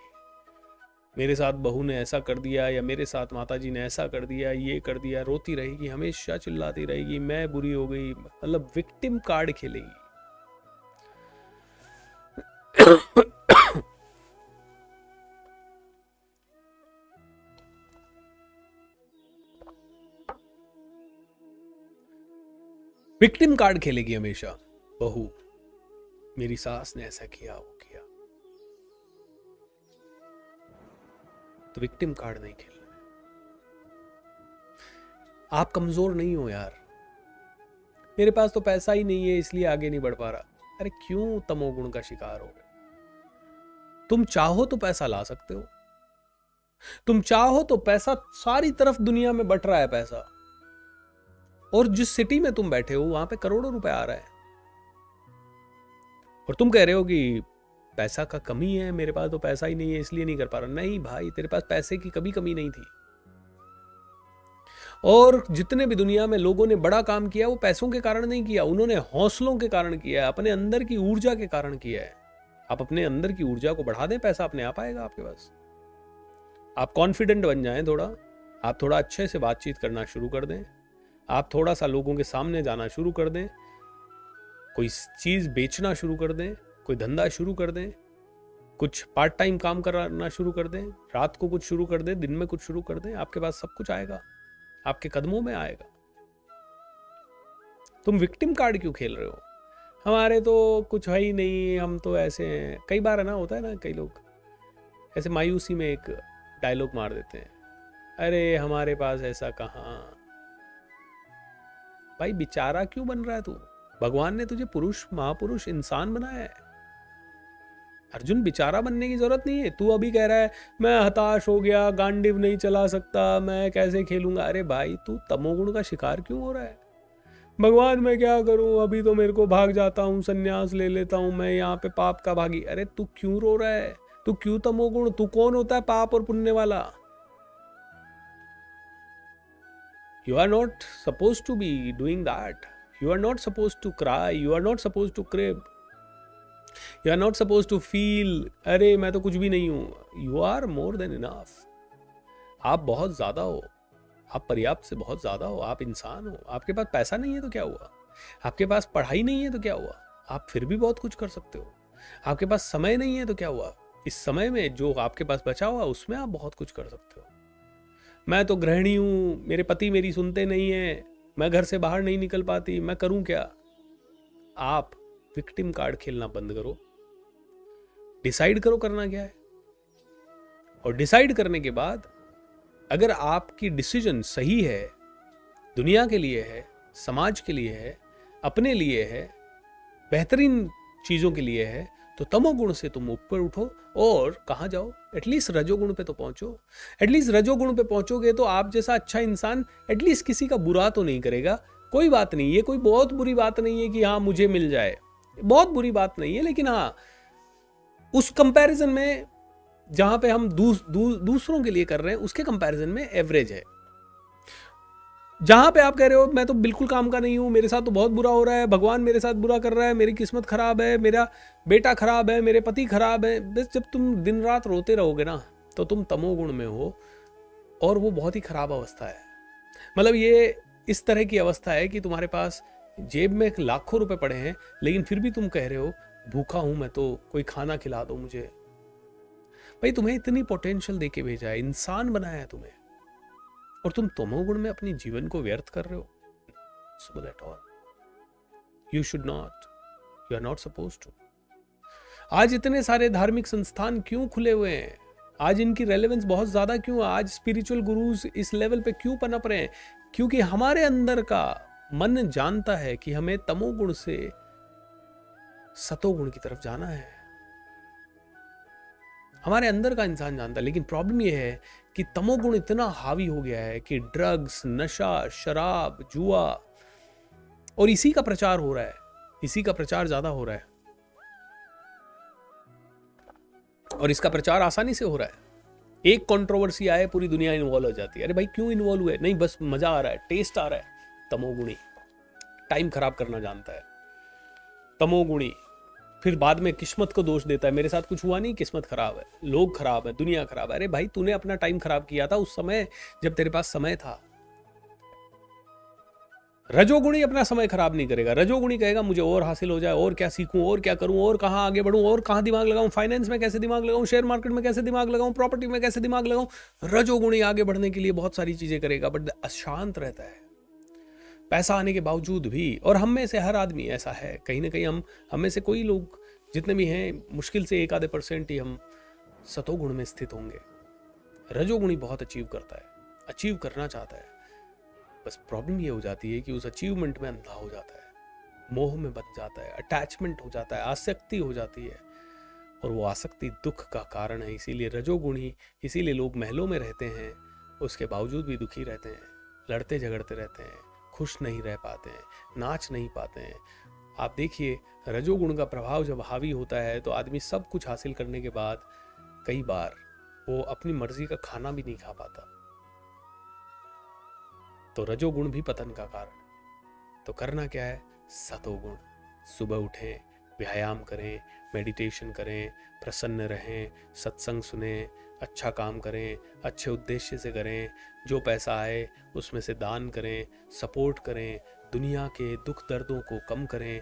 मेरे साथ बहू ने ऐसा कर दिया, या मेरे साथ माताजी ने ऐसा कर दिया, ये कर दिया, रोती रहेगी, हमेशा चिल्लाती रहेगी, मैं बुरी हो गई, मतलब विक्टिम कार्ड खेलेगी। विक्टिम कार्ड खेलेगी हमेशा बहू, मेरी सास ने ऐसा किया, वो किया। तो विक्टिम कार्ड नहीं खेलना। आप कमजोर नहीं हो यार, मेरे पास तो पैसा ही नहीं है इसलिए आगे नहीं बढ़ पा रहा। अरे क्यों तमोगुण का शिकार हो गए? तुम चाहो तो पैसा ला सकते हो, तुम चाहो तो पैसा सारी तरफ दुनिया में बट रहा है पैसा, और जिस सिटी में तुम बैठे हो वहां पे करोड़ों रुपए आ रहा है, और तुम कह रहे हो कि पैसा का कमी है, मेरे पास तो पैसा ही नहीं है इसलिए नहीं कर पा रहा। नहीं भाई, तेरे पास पैसे की कभी कमी नहीं थी। और जितने भी दुनिया में लोगों ने बड़ा काम किया, वो पैसों के कारण नहीं किया, उन्होंने हौसलों के कारण किया है, अपने अंदर की ऊर्जा के कारण किया है। आप अपने अंदर की ऊर्जा को बढ़ा दें, पैसा अपने आप आएगा आपके पास। आप कॉन्फिडेंट बन जाएं थोड़ा, आप थोड़ा अच्छे से बातचीत करना शुरू कर दें, आप थोड़ा सा लोगों के सामने जाना शुरू कर दें, कोई चीज बेचना शुरू कर दें, कोई धंधा शुरू कर दें, कुछ पार्ट टाइम काम करना शुरू कर दें, रात को कुछ शुरू कर दें, दिन में कुछ शुरू कर दें, आपके पास सब कुछ आएगा, आपके कदमों में आएगा। तुम विक्टिम कार्ड क्यों खेल रहे हो? हमारे तो कुछ है ही नहीं, हम तो ऐसे हैं। कई बार है ना, होता है ना, कई लोग ऐसे मायूसी में एक डायलॉग मार देते हैं, अरे हमारे पास ऐसा कहाँ। भाई बेचारा क्यों बन रहा है तू? भगवान ने तुझे पुरुष, महापुरुष, इंसान बनाया है। अर्जुन बेचारा बनने की जरूरत नहीं है। तू अभी कह रहा है मैं हताश हो गया, गांडीव नहीं चला सकता, मैं कैसे खेलूंगा। अरे भाई तू तमोगुण का शिकार क्यों हो रहा है? भगवान मैं क्या करूं, अभी तो मेरे को भाग जाता हूं, संन्यास ले लेता हूं, मैं यहाँ पे पाप का भागी। अरे तू क्यों रो रहा है? तू क्यों तमोगुण? तू कौन होता है पाप और पुण्य वाला? You are not suppose to be doing that. You are not suppose to cry, you are not suppose to crave, you are not suppose to feel अरे मैं तो कुछ भी नहीं हूं। You are more than enough. आप बहुत ज्यादा हो, आप पर्याप्त से बहुत ज्यादा हो, आप इंसान हो। आपके पास पैसा नहीं है तो क्या हुआ? आपके पास पढ़ाई नहीं है तो क्या हुआ? आप फिर भी बहुत कुछ कर सकते हो। आपके पास समय नहीं है तो क्या हुआ? इस समय में जो आपके पास बचा हुआ उसमें आप बहुत कुछ कर सकते हो। मैं तो गृहिणी हूं, मेरे पति मेरी सुनते नहीं है, मैं घर से बाहर नहीं निकल पाती, मैं करूं क्या? आप विक्टिम कार्ड खेलना बंद करो, डिसाइड करो करना क्या है। और डिसाइड करने के बाद अगर आपकी डिसीजन सही है, दुनिया के लिए है, समाज के लिए है, अपने लिए है, बेहतरीन चीजों के लिए है, तो तमोगुण से तुम ऊपर उठो और कहाँ जाओ? एटलीस्ट रजोगुण पे तो पहुंचो। एटलीस्ट रजोगुण पे पहुंचोगे तो आप जैसा अच्छा इंसान एटलीस्ट किसी का बुरा तो नहीं करेगा। कोई बात नहीं, ये कोई बहुत बुरी बात नहीं है कि हाँ मुझे मिल जाए, बहुत बुरी बात नहीं है, लेकिन हाँ उस कंपैरिजन में जहां पे हम दूसरों के लिए कर रहे हैं उसके कंपैरिजन में एवरेज है। जहां पे आप कह रहे हो मैं तो बिल्कुल काम का नहीं हूं, मेरे साथ तो बहुत बुरा हो रहा है, भगवान मेरे साथ बुरा कर रहा है, मेरी किस्मत खराब है, मेरा बेटा खराब है, मेरे पति खराब है, बस जब तुम दिन रात रोते रहोगे ना तो तुम तमोगुण में हो। और वो बहुत ही खराब अवस्था है। मतलब ये इस तरह की अवस्था है कि तुम्हारे पास जेब में लाखों रुपए पड़े हैं लेकिन फिर भी तुम कह रहे हो भूखा हूं मैं, तो कोई खाना खिला दो मुझे। भाई तुम्हें इतनी पोटेंशियल देके भेजा है, इंसान बनाया है तुम्हें, और तुम तमोगुण में अपनी जीवन को व्यर्थ कर रहे हो। So that all. You should not. You are not supposed to. आज इतने सारे धार्मिक संस्थान क्यों खुले हुए हैं? आज इनकी रेलेवेंस बहुत ज्यादा क्यों है? आज स्पिरिचुअल गुरुज इस लेवल पे क्यों पनप रहे हैं? क्योंकि हमारे अंदर का मन जानता है कि हमें तमोगुण से सतोगुण की तरफ जाना है। हमारे अंदर का इंसान जानता है, लेकिन प्रॉब्लम यह है कि तमोगुण इतना हावी हो गया है कि ड्रग्स, नशा, शराब, जुआ, और इसी का प्रचार हो रहा है, इसी का प्रचार ज्यादा हो रहा है। और इसका प्रचार आसानी से हो रहा है। एक कंट्रोवर्सी आए पूरी दुनिया इन्वॉल्व हो जाती है। अरे भाई क्यों इन्वॉल्व हुए? नहीं बस मजा आ रहा है, टेस्ट आ रहा है। तमोगुणी टाइम खराब करना जानता है। तमोगुणी फिर बाद में किस्मत को दोष देता है, मेरे साथ कुछ हुआ नहीं, किस्मत खराब है, लोग खराब है, दुनिया खराब है। अरे भाई तूने अपना टाइम खराब किया था उस समय जब तेरे पास समय था। रजोगुणी अपना समय खराब नहीं करेगा। रजोगुणी कहेगा मुझे और हासिल हो जाए, और क्या सीखूं, और क्या करूं, और कहां आगे बढ़ूं, और कहां दिमाग लगाऊं, फाइनेंस में कैसे दिमाग लगाऊं, शेयर मार्केट में कैसे दिमाग लगाऊं, प्रॉपर्टी में कैसे दिमाग लगाऊं। रजोगुणी आगे बढ़ने के लिए बहुत सारी चीजें करेगा, बट अशांत रहता है पैसा आने के बावजूद भी। और हम में से हर आदमी ऐसा है, कहीं ना कहीं हम में से कोई लोग जितने भी हैं, मुश्किल से 1-आधे% ही हम सतोगुण में स्थित होंगे। रजोगुणी बहुत अचीव करता है, अचीव करना चाहता है, बस प्रॉब्लम ये हो जाती है कि उस अचीवमेंट में अंधा हो जाता है, मोह में बच जाता है, अटैचमेंट हो जाता है, आसक्ति हो जाती है, और वो आसक्ति दुख का कारण है। इसीलिए रजोगुणी, इसीलिए लोग महलों में रहते हैं, उसके बावजूद भी दुखी रहते हैं, लड़ते झगड़ते रहते हैं, खुश नहीं रह पाते हैं, नाच नहीं पाते हैं। आप देखिए रजोगुण का प्रभाव जब हावी होता है तो आदमी सब कुछ हासिल करने के बाद कई बार वो अपनी मर्जी का खाना भी नहीं खा पाता। तो रजोगुण भी पतन का कारण। तो करना क्या है? सतोगुण। सुबह उठें, व्यायाम करें, मेडिटेशन करें, प्रसन्न रहें, सत्संग सुने, अच्छा काम करें, अच्छे उद्देश्य से करें, जो पैसा आए उसमें से दान करें, सपोर्ट करें, दुनिया के दुख दर्दों को कम करें,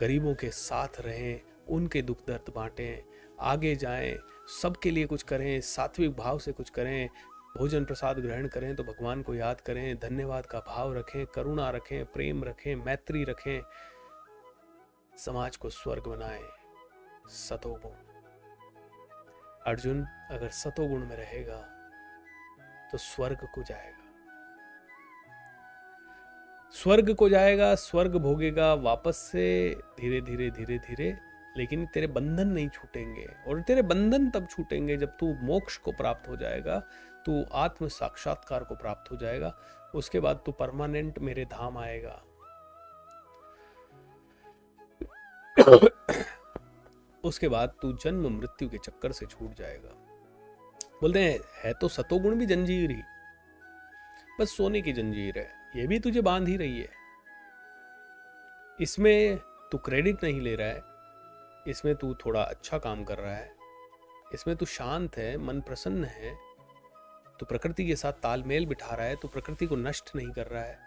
गरीबों के साथ रहें, उनके दुख दर्द बांटें, आगे जाएं, सबके लिए कुछ करें, सात्विक भाव से कुछ करें, भोजन प्रसाद ग्रहण करें तो भगवान को याद करें, धन्यवाद का भाव रखें, करुणा रखें, प्रेम रखें, मैत्री रखें, समाज को स्वर्ग बनाएं। सतोगुण। अर्जुन अगर सतोगुण में रहेगा तो स्वर्ग को जाएगा, स्वर्ग को जाएगा, स्वर्ग भोगेगा, वापस से धीरे धीरे धीरे धीरे लेकिन तेरे बंधन नहीं छूटेंगे, और तेरे बंधन तब छूटेंगे जब तू मोक्ष को प्राप्त हो जाएगा, तू आत्म साक्षात्कार को प्राप्त हो जाएगा। उसके बाद तू परमानेंट मेरे धाम आएगा। उसके बाद तू जन्म मृत्यु के चक्कर से छूट जाएगा। बोलते हैं है तो सतोगुण भी जंजीर ही, बस सोने की जंजीर है, ये भी तुझे बांध ही रही है। इसमें तू क्रेडिट नहीं ले रहा है, इसमें तू थोड़ा अच्छा काम कर रहा है, इसमें तू शांत है, मन प्रसन्न है, तू प्रकृति के साथ तालमेल बिठा रहा है, तू प्रकृति को नष्ट नहीं कर रहा है,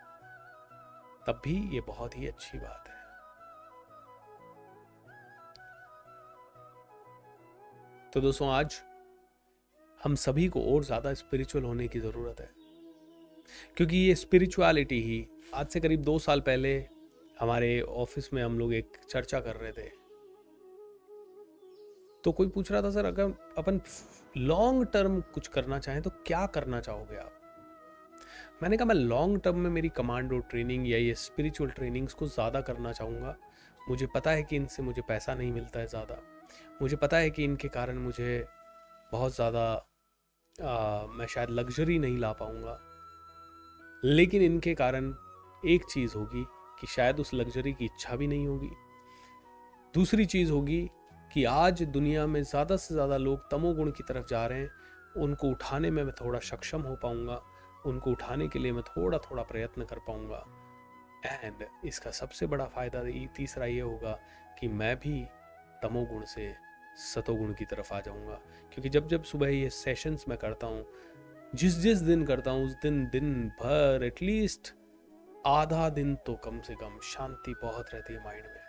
तब भी ये बहुत ही अच्छी बात है। तो दोस्तों, आज हम सभी को और ज्यादा स्पिरिचुअल होने की जरूरत है, क्योंकि ये स्पिरिचुअलिटी ही आज से करीब 2 साल पहले हमारे ऑफिस में हम लोग एक चर्चा कर रहे थे। तो कोई पूछ रहा था, सर अगर अपन लॉन्ग टर्म कुछ करना चाहें तो क्या करना चाहोगे आप? मैंने कहा मैं लॉन्ग टर्म में मेरी कमांडो ट्रेनिंग या ये स्पिरिचुअल ट्रेनिंग्स को ज़्यादा करना चाहूँगा। मुझे पता है कि इनसे मुझे पैसा नहीं मिलता है ज़्यादा, मुझे पता है कि इनके कारण मुझे बहुत ज़्यादा मैं शायद लग्जरी नहीं ला पाऊँगा, लेकिन इनके कारण एक चीज़ होगी कि शायद उस लग्जरी की इच्छा भी नहीं होगी। दूसरी चीज़ होगी कि आज दुनिया में ज़्यादा से ज़्यादा लोग तमोगुण की तरफ जा रहे हैं, उनको उठाने में मैं थोड़ा सक्षम हो पाऊँगा, उनको उठाने के लिए मैं थोड़ा थोड़ा प्रयत्न कर पाऊँगा। एंड इसका सबसे बड़ा फ़ायदा तीसरा ये होगा कि मैं भी तमोगुण से सतोगुण की तरफ आ जाऊँगा। क्योंकि जब जब सुबह ये सेशंस मैं करता हूँ, जिस दिन करता हूँ, उस दिन भर एटलीस्ट आधा दिन तो कम से कम शांति बहुत रहती है माइंड में।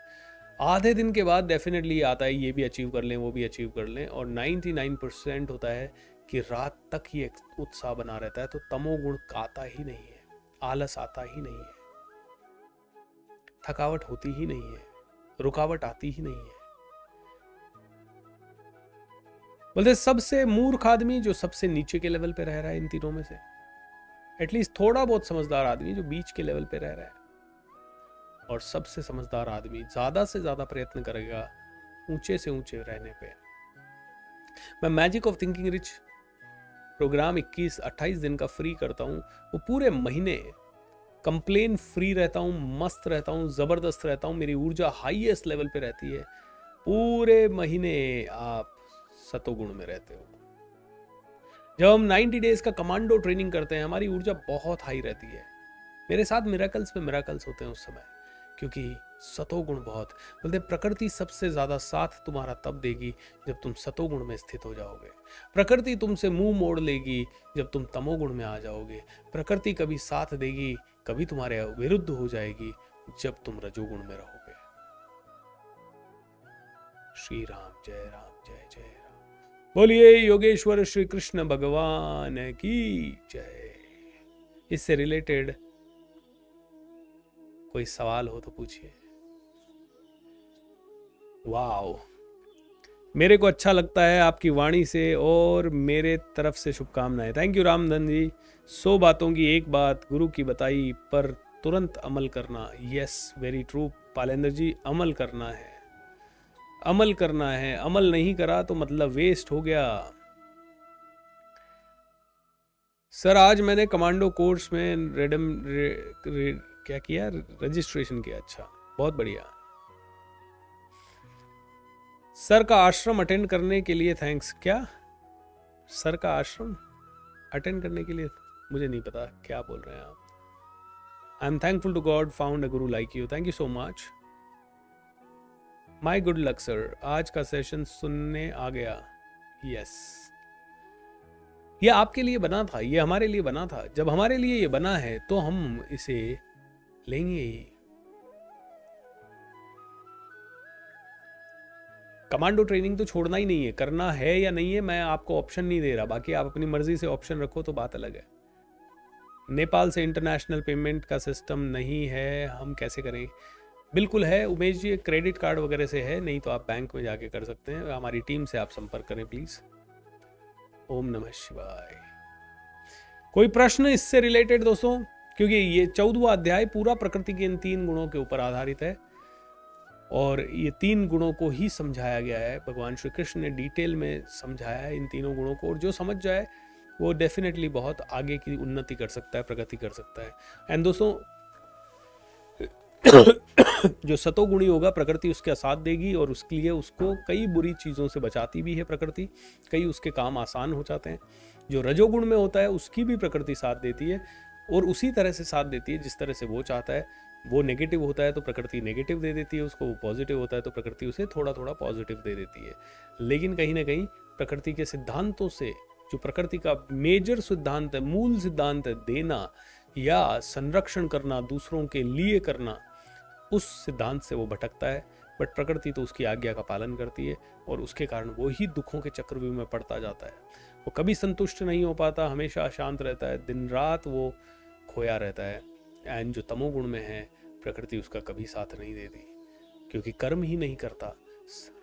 आधे दिन के बाद डेफिनेटली आता है ये भी अचीव कर लें, वो भी अचीव कर लें, और 99% होता है कि रात तक ही उत्साह बना रहता है। तो तमोगुण आता ही नहीं है, आलस आता ही नहीं है, थकावट होती ही नहीं है, रुकावट आती ही नहीं है। बोलते सबसे मूर्ख आदमी जो सबसे नीचे के लेवल पे रह रहा है इन तीनों में से, एटलीस्ट थोड़ा बहुत समझदार आदमी जो बीच के लेवल पे रह रहा है, और सबसे समझदार आदमी ज्यादा से ज्यादा प्रयत्न करेगा ऊंचे से ऊंचे रहने पे। मैं magic of thinking rich program 21-28 दिन का फ्री करता हूं, वो पूरे महीने कंप्लेन फ्री रहता हूं, मस्त रहता हूं, जबरदस्त रहता हूं, मेरी ऊर्जा हाईएस्ट लेवल पे रहती है। पूरे महीने आप सतोगुण में रहते हो। जब हम 90 डेज का कमांडो ट्रेनिंग करते हैं, हमारी ऊर्जा बहुत हाई रहती है। मेरे साथ मिरेकल्स पे मिरेकल्स होते हैं उस समय, क्योंकि सतोगुण बहुत, बोलते प्रकृति सबसे ज्यादा साथ तुम्हारा तब देगी जब तुम सतोगुण में स्थित हो जाओगे। प्रकृति तुमसे मुंह मोड़ लेगी जब तुम तमोगुण में आ जाओगे। प्रकृति कभी साथ देगी, कभी तुम्हारे विरुद्ध हो जाएगी जब तुम रजोगुण में रहोगे। श्री राम जय राम जय जय राम। बोलिए योगेश्वर श्री कृष्ण भगवान की जय। इससे रिलेटेड कोई सवाल हो तो पूछिए। वाओ, मेरे को अच्छा लगता है आपकी वाणी से, और मेरे तरफ से शुभकामनाएं। थैंक यू रामधन जी। 100 बातों की एक बात गुरु की बताई पर तुरंत अमल करना। यस, वेरी ट्रू पालेंद्र जी, अमल करना है, अमल करना है। अमल नहीं करा तो मतलब वेस्ट हो गया। सर आज मैंने कमांडो कोर्स में क्या किया, रजिस्ट्रेशन किया। अच्छा, बहुत बढ़िया। सर का आश्रम अटेंड करने के लिए थैंक्स। क्या सर का आश्रम अटेंड करने के लिए? मुझे नहीं पता क्या बोल रहे हैं आप। I am thankful to God found a guru like you. Thank you so much. My good luck sir, आज का सेशन सुनने आ गया। यस, ये आपके लिए बना था, ये हमारे लिए बना था। जब हमारे लिए ये बना है तो हम इसे लेंगे ही। कमांडो ट्रेनिंग तो छोड़ना ही नहीं है, करना है या नहीं है मैं आपको ऑप्शन नहीं दे रहा, बाकी आप अपनी मर्जी से ऑप्शन रखो तो बात अलग है। नेपाल से इंटरनेशनल पेमेंट का सिस्टम नहीं है, हम कैसे करें? बिल्कुल है उमेश जी, क्रेडिट कार्ड वगैरह से है, नहीं तो आप बैंक में जाके कर सकते हैं। हमारी टीम से आप संपर्क करें प्लीज। ओम नमः शिवाय। कोई प्रश्न इससे रिलेटेड दोस्तों? क्योंकि ये 14वां अध्याय पूरा प्रकृति के इन 3 गुणों के ऊपर आधारित है। और ये 3 गुणों को ही समझाया गया है, भगवान श्री कृष्ण ने डिटेल में समझाया है इन तीनों गुणों को, और जो समझ जाए वो डेफिनेटली बहुत आगे की उन्नति कर सकता है, प्रगति कर सकता है। एंड दोस्तों, जो सतोगुणी होगा प्रकृति उसका साथ देगी, और उसके लिए उसको कई बुरी चीज़ों से बचाती भी है प्रकृति, कई उसके काम आसान हो जाते हैं। जो रजोगुण में होता है उसकी भी प्रकृति साथ देती है, और उसी तरह से साथ देती है जिस तरह से वो चाहता है। वो नेगेटिव होता है तो प्रकृति नेगेटिव दे देती है उसको, वो पॉजिटिव होता है तो प्रकृति उसे थोड़ा थोड़ा पॉजिटिव दे देती है। लेकिन कहीं ना कहीं प्रकृति के सिद्धांतों से, जो प्रकृति का मेजर सिद्धांत है, मूल सिद्धांत है, देना या संरक्षण करना, दूसरों के लिए करना, उस सिद्धांत से वो भटकता है। बट प्रकृति तो उसकी आज्ञा का पालन करती है, और उसके कारण वो ही दुखों के चक्रव्यूह में पड़ता जाता है। वो कभी संतुष्ट नहीं हो पाता, हमेशा अशांत रहता है, दिन रात वो खोया रहता है। एंड जो तमोगुण में है, प्रकृति उसका कभी साथ नहीं देती, क्योंकि कर्म ही नहीं करता।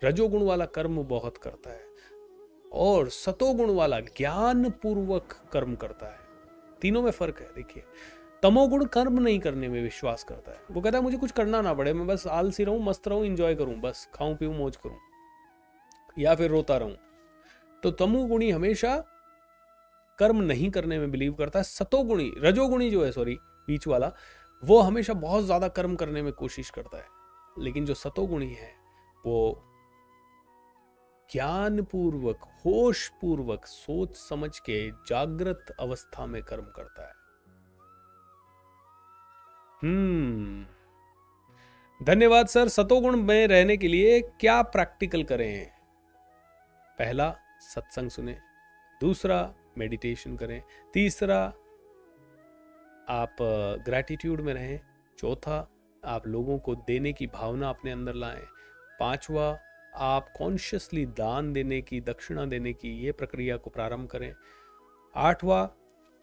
रजोगुण वाला कर्म बहुत करता है, और सतोगुण वाला ज्ञान पूर्वक कर्म करता है। तीनों में फर्क है। देखिए, तमोगुण कर्म नहीं करने में विश्वास करता है, वो कहता है मुझे कुछ करना ना पड़े, मैं बस आलसी रहूं, मस्त रहूं, इंजॉय करूं, बस खाऊं पीऊं मौज करूं, या फिर रोता रहूं। तो तमोगुणी हमेशा कर्म नहीं करने में बिलीव करता है। सतोगुणी, रजोगुणी जो है, सॉरी, बीच वाला, वो हमेशा बहुत ज्यादा कर्म करने में कोशिश करता है। लेकिन जो सतोगुणी है वो ज्ञान पूर्वक, होश पूर्वक, सोच समझ के जागृत अवस्था में कर्म करता है। धन्यवाद सर। सतोगुण में रहने के लिए क्या प्रैक्टिकल करें? पहला, सत्संग सुने। दूसरा, मेडिटेशन करें। तीसरा, आप ग्रैटिट्यूड में रहें। चौथा, आप लोगों को देने की भावना अपने अंदर लाएं। पांचवा, आप कॉन्शियसली दान देने की, दक्षिणा देने की ये प्रक्रिया को प्रारंभ करें। आठवां,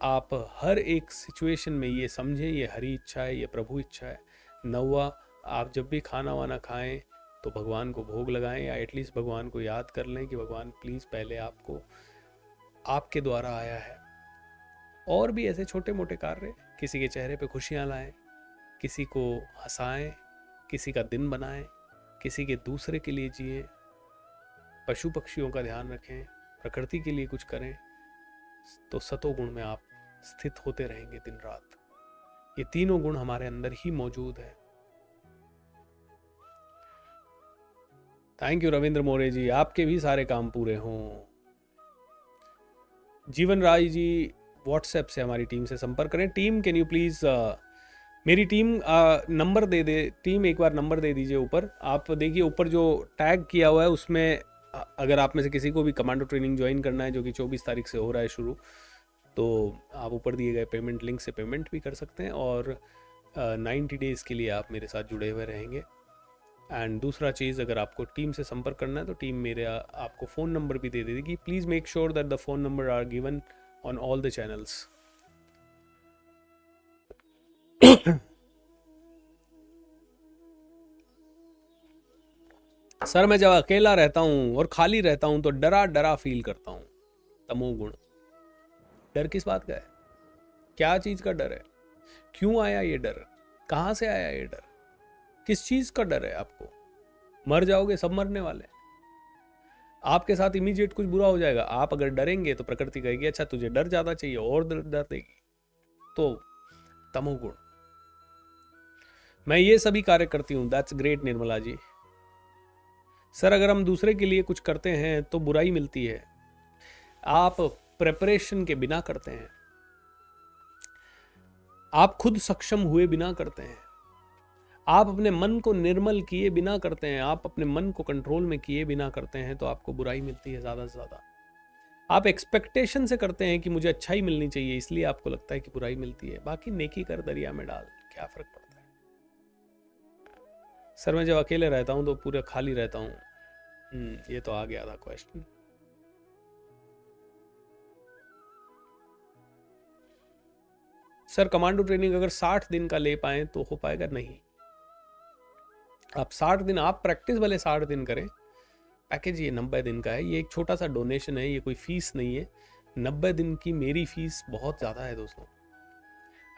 आप हर एक सिचुएशन में ये समझें ये हरी इच्छा है, ये प्रभु इच्छा है। नौवां, आप जब भी खाना वाना खाएं तो भगवान को भोग लगाएं, या एटलीस्ट भगवान को याद कर लें कि भगवान प्लीज़ पहले आपको, आपके द्वारा आया है। और भी ऐसे छोटे मोटे कार्य, किसी के चेहरे पे खुशियां लाएं, किसी को हंसाएं, किसी का दिन बनाएं, किसी के दूसरे के लिए जिए, पशु पक्षियों का ध्यान रखें, प्रकृति के लिए कुछ करें, तो सतोगुण में आप स्थित होते रहेंगे दिन रात। ये तीनों गुण हमारे अंदर ही मौजूद है। थैंक यू रविंद्र मोरे जी, आपके भी सारे काम पूरे हों। जीवन राय जी व्हाट्सएप से हमारी टीम से संपर्क करें। टीम, कैन यू प्लीज, मेरी टीम नंबर दे दे। टीम एक बार नंबर दे दीजिए ऊपर। आप देखिए ऊपर जो टैग किया हुआ है उसमें, अगर आप में से किसी को भी कमांडो ट्रेनिंग ज्वाइन करना है, जो कि 24 तारीख से हो रहा है शुरू, तो आप ऊपर दिए गए पेमेंट लिंक से पेमेंट भी कर सकते हैं, और 90 डेज़ के लिए आप मेरे साथ जुड़े हुए रहेंगे। एंड दूसरा चीज़, अगर आपको टीम से संपर्क करना है तो टीम मेरे आपको फ़ोन नंबर भी दे देगी। Please make sure that the phone number are given on all the channels. Sir, मैं जब अकेला रहता हूँ और खाली रहता हूँ तो डरा डरा फील करता हूँ। तमोगुण। डर किस बात का है? क्या चीज़ का डर है? क्यों आया ये डर? कहाँ से आया ये डर? किस चीज़ का डर है आपको? मर जाओगे, सब मरने वाले। आपके साथ इमीडिएट कुछ बुरा हो जाएगा, आप अगर डरेंगे तो प्रकृति कहेगी अच्छा तुझे डर ज़्यादा चाहिए, और डर देगी। तो तमोगुण। मैं ये सभी कार्य करती हूँ। That's great Nirmala ji. Sir, अगर हम दूसरे के लिए कुछ करते हैं तो बुराई मिलती है। आप प्रेपरेशन के बिना करते हैं, आप खुद सक्षम हुए बिना करते हैं, आप अपने मन को निर्मल किए बिना करते हैं, आप अपने मन को कंट्रोल में किए बिना करते हैं, तो आपको बुराई मिलती है ज़्यादा से ज़्यादा। आप एक्सपेक्टेशन से करते हैं कि मुझे अच्छाई मिलनी चाहिए, इसलिए आपको लगता है कि बुराई मिलती है। बाकी नेकी कर दरिया में डाल, क्या फर्क पड़ता है? सर, मैं जब अकेले रहता हूं तो पूरा खाली रहता हूं। ये तो आ गया था क्वेश्चन। सर, कमांडो ट्रेनिंग अगर 60 दिन का ले पाए तो हो पाएगा? नहीं। आप 60 दिन, आप प्रैक्टिस वाले 60 दिन करें। पैकेज ये 90 दिन का है। ये एक छोटा सा डोनेशन है, ये कोई फीस नहीं है। 90 दिन की मेरी फीस बहुत ज़्यादा है दोस्तों।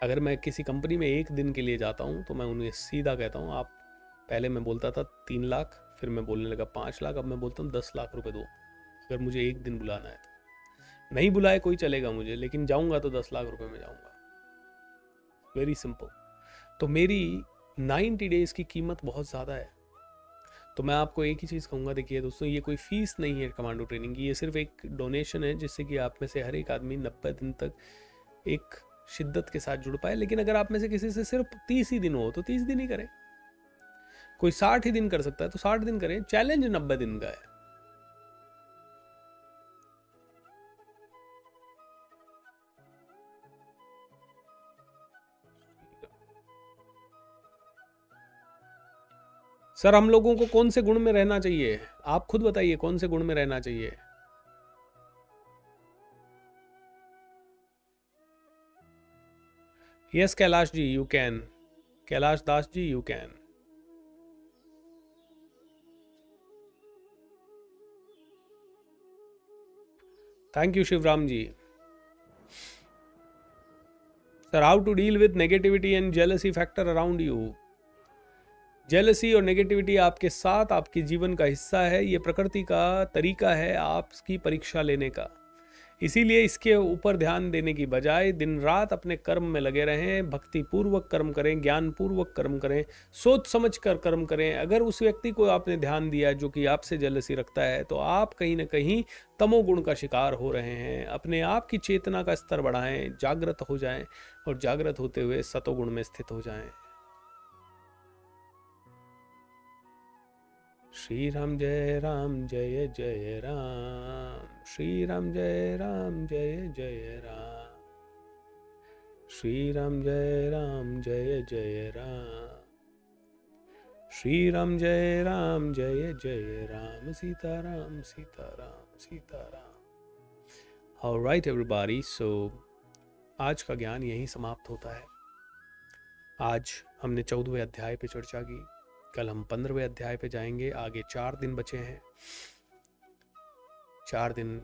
अगर मैं किसी कंपनी में एक दिन के लिए जाता हूँ तो मैं उन्हें सीधा कहता हूँ आप पहले मैं बोलता था 3 लाख, फिर मैं बोलने लगा 5 लाख, अब मैं बोलता हूँ 10 लाख रुपए दो अगर मुझे एक दिन बुलाना है तो। नहीं बुलाए कोई चलेगा मुझे, लेकिन जाऊँगा तो 10 लाख रुपए में जाऊँगा। Very simple. तो मेरी 90 डेज की कीमत बहुत ज़्यादा है। तो मैं आपको एक ही चीज़ कहूँगा, देखिए दोस्तों, ये कोई फीस नहीं है कमांडो ट्रेनिंग की, ये सिर्फ एक डोनेशन है जिससे कि आप में से हर एक आदमी 90 दिन तक एक शिद्दत के साथ जुड़ पाए। लेकिन अगर आप में से किसी से सिर्फ 30 ही दिन हो तो 30 दिन ही करें। कोई 60 ही दिन कर सकता है तो 60 दिन करें। चैलेंज 90 दिन का है। सर हम लोगों को कौन से गुण में रहना चाहिए, आप खुद बताइए कौन से गुण में रहना चाहिए। Yes Kailash ji you can, Kailash Das ji you can. Thank you Shivram ji. Sir how to deal with negativity and jealousy factor around you. Jealousy और नेगेटिविटी आपके साथ आपके जीवन का हिस्सा है, ये प्रकृति का तरीका है आपकी परीक्षा लेने का। इसीलिए इसके ऊपर ध्यान देने की बजाय दिन रात अपने कर्म में लगे रहें, भक्ति पूर्वक कर्म करें, ज्ञान पूर्वक कर्म करें, सोच समझ कर कर्म करें। अगर उस व्यक्ति को आपने ध्यान दिया जो कि आपसे जेलसी रखता है तो आप कहीं ना कहीं तमोगुण का शिकार हो रहे हैं। अपने आप की चेतना का स्तर बढ़ाएं, जागृत हो जाएं और जागृत होते हुए सतोगुण में स्थित हो जाएं। श्री राम जय जय राम, श्री राम जय जय राम, श्री राम जय जय राम, श्री राम जय जय राम, सीताराम सीताराम सीताराम। ऑलराइट एवरीबॉडी, सो आज का ज्ञान यहीं समाप्त होता है। आज हमने 14वें अध्याय पे चर्चा की, कल हम 15वें अध्याय पे जाएंगे। आगे 4 दिन बचे हैं। 4 दिन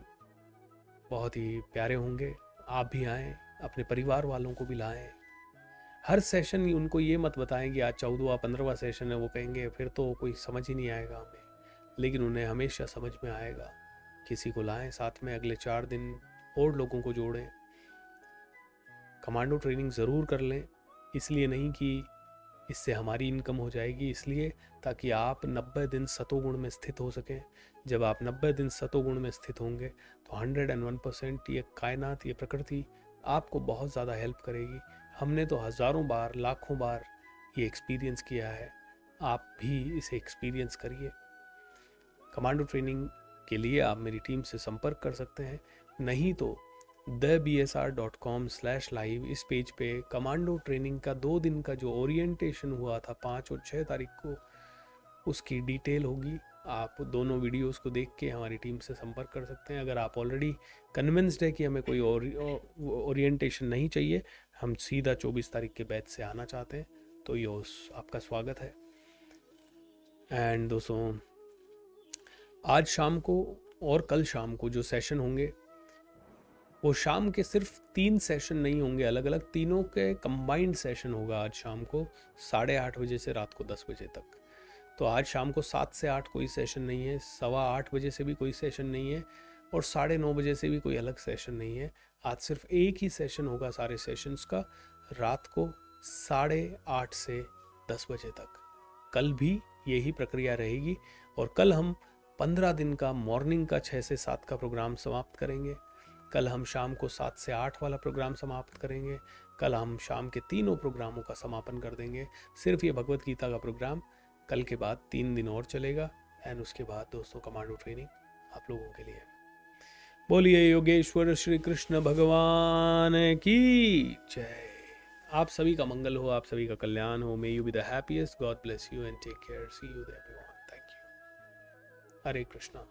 बहुत ही प्यारे होंगे। आप भी आएँ, अपने परिवार वालों को भी लाएं। हर सेशन उनको ये मत बताएं कि आज 14वां 15वां सेशन है, वो कहेंगे फिर तो कोई समझ ही नहीं आएगा हमें, लेकिन उन्हें हमेशा समझ में आएगा। किसी को लाएं साथ में, अगले 4 दिन और लोगों को जोड़ें। कमांडो ट्रेनिंग ज़रूर कर लें, इसलिए नहीं कि इससे हमारी इनकम हो जाएगी, इसलिए ताकि आप 90 दिन सतोगुण में स्थित हो सकें। जब आप 90 दिन सतोगुण में स्थित होंगे तो 101% ये कायनात, ये प्रकृति आपको बहुत ज़्यादा हेल्प करेगी। हमने तो हज़ारों बार, लाखों बार ये एक्सपीरियंस किया है, आप भी इसे एक्सपीरियंस करिए। कमांडो ट्रेनिंग के लिए आप मेरी टीम से संपर्क कर सकते हैं, नहीं तो thebsr.com/live इस पेज पे कमांडो ट्रेनिंग का 2 दिन का जो ओरिएंटेशन हुआ था 5 और 6 तारीख को, उसकी डिटेल होगी। आप दोनों वीडियोस को देख के हमारी टीम से संपर्क कर सकते हैं। अगर आप ऑलरेडी कन्विंस्ड है कि हमें कोई ओरिएंटेशन नहीं चाहिए, हम सीधा 24 तारीख के बैच से आना चाहते हैं, तो ये आपका स्वागत है। एंड दोस्तों, आज शाम को और कल शाम को जो सेशन होंगे वो शाम के सिर्फ 3 सेशन नहीं होंगे, अलग अलग तीनों के कंबाइंड सेशन होगा आज शाम को 8:30 बजे से रात को 10 बजे तक। तो आज शाम को 7 से 8 कोई सेशन नहीं है, 8:15 बजे से भी कोई सेशन नहीं है और 9:30 बजे से भी कोई अलग सेशन नहीं है। आज सिर्फ एक ही सेशन होगा सारे सेशंस का, रात को 8:30 से 10 बजे तक। कल भी यही प्रक्रिया रहेगी और कल हम 15 दिन का मॉर्निंग का 6 से 7 का प्रोग्राम समाप्त करेंगे। कल हम शाम को 7 से 8 वाला प्रोग्राम समाप्त करेंगे। कल हम शाम के तीनों प्रोग्रामों का समापन कर देंगे। सिर्फ ये भगवत गीता का प्रोग्राम कल के बाद 3 दिन और चलेगा एंड उसके बाद दोस्तों कमांडो ट्रेनिंग आप लोगों के लिए। बोलिए योगेश्वर श्री कृष्ण भगवान की जय। आप सभी का मंगल हो, आप सभी का कल्याण हो। May you be the happiest. God bless you and take care. See you there everyone. Thank you. Hare Krishna.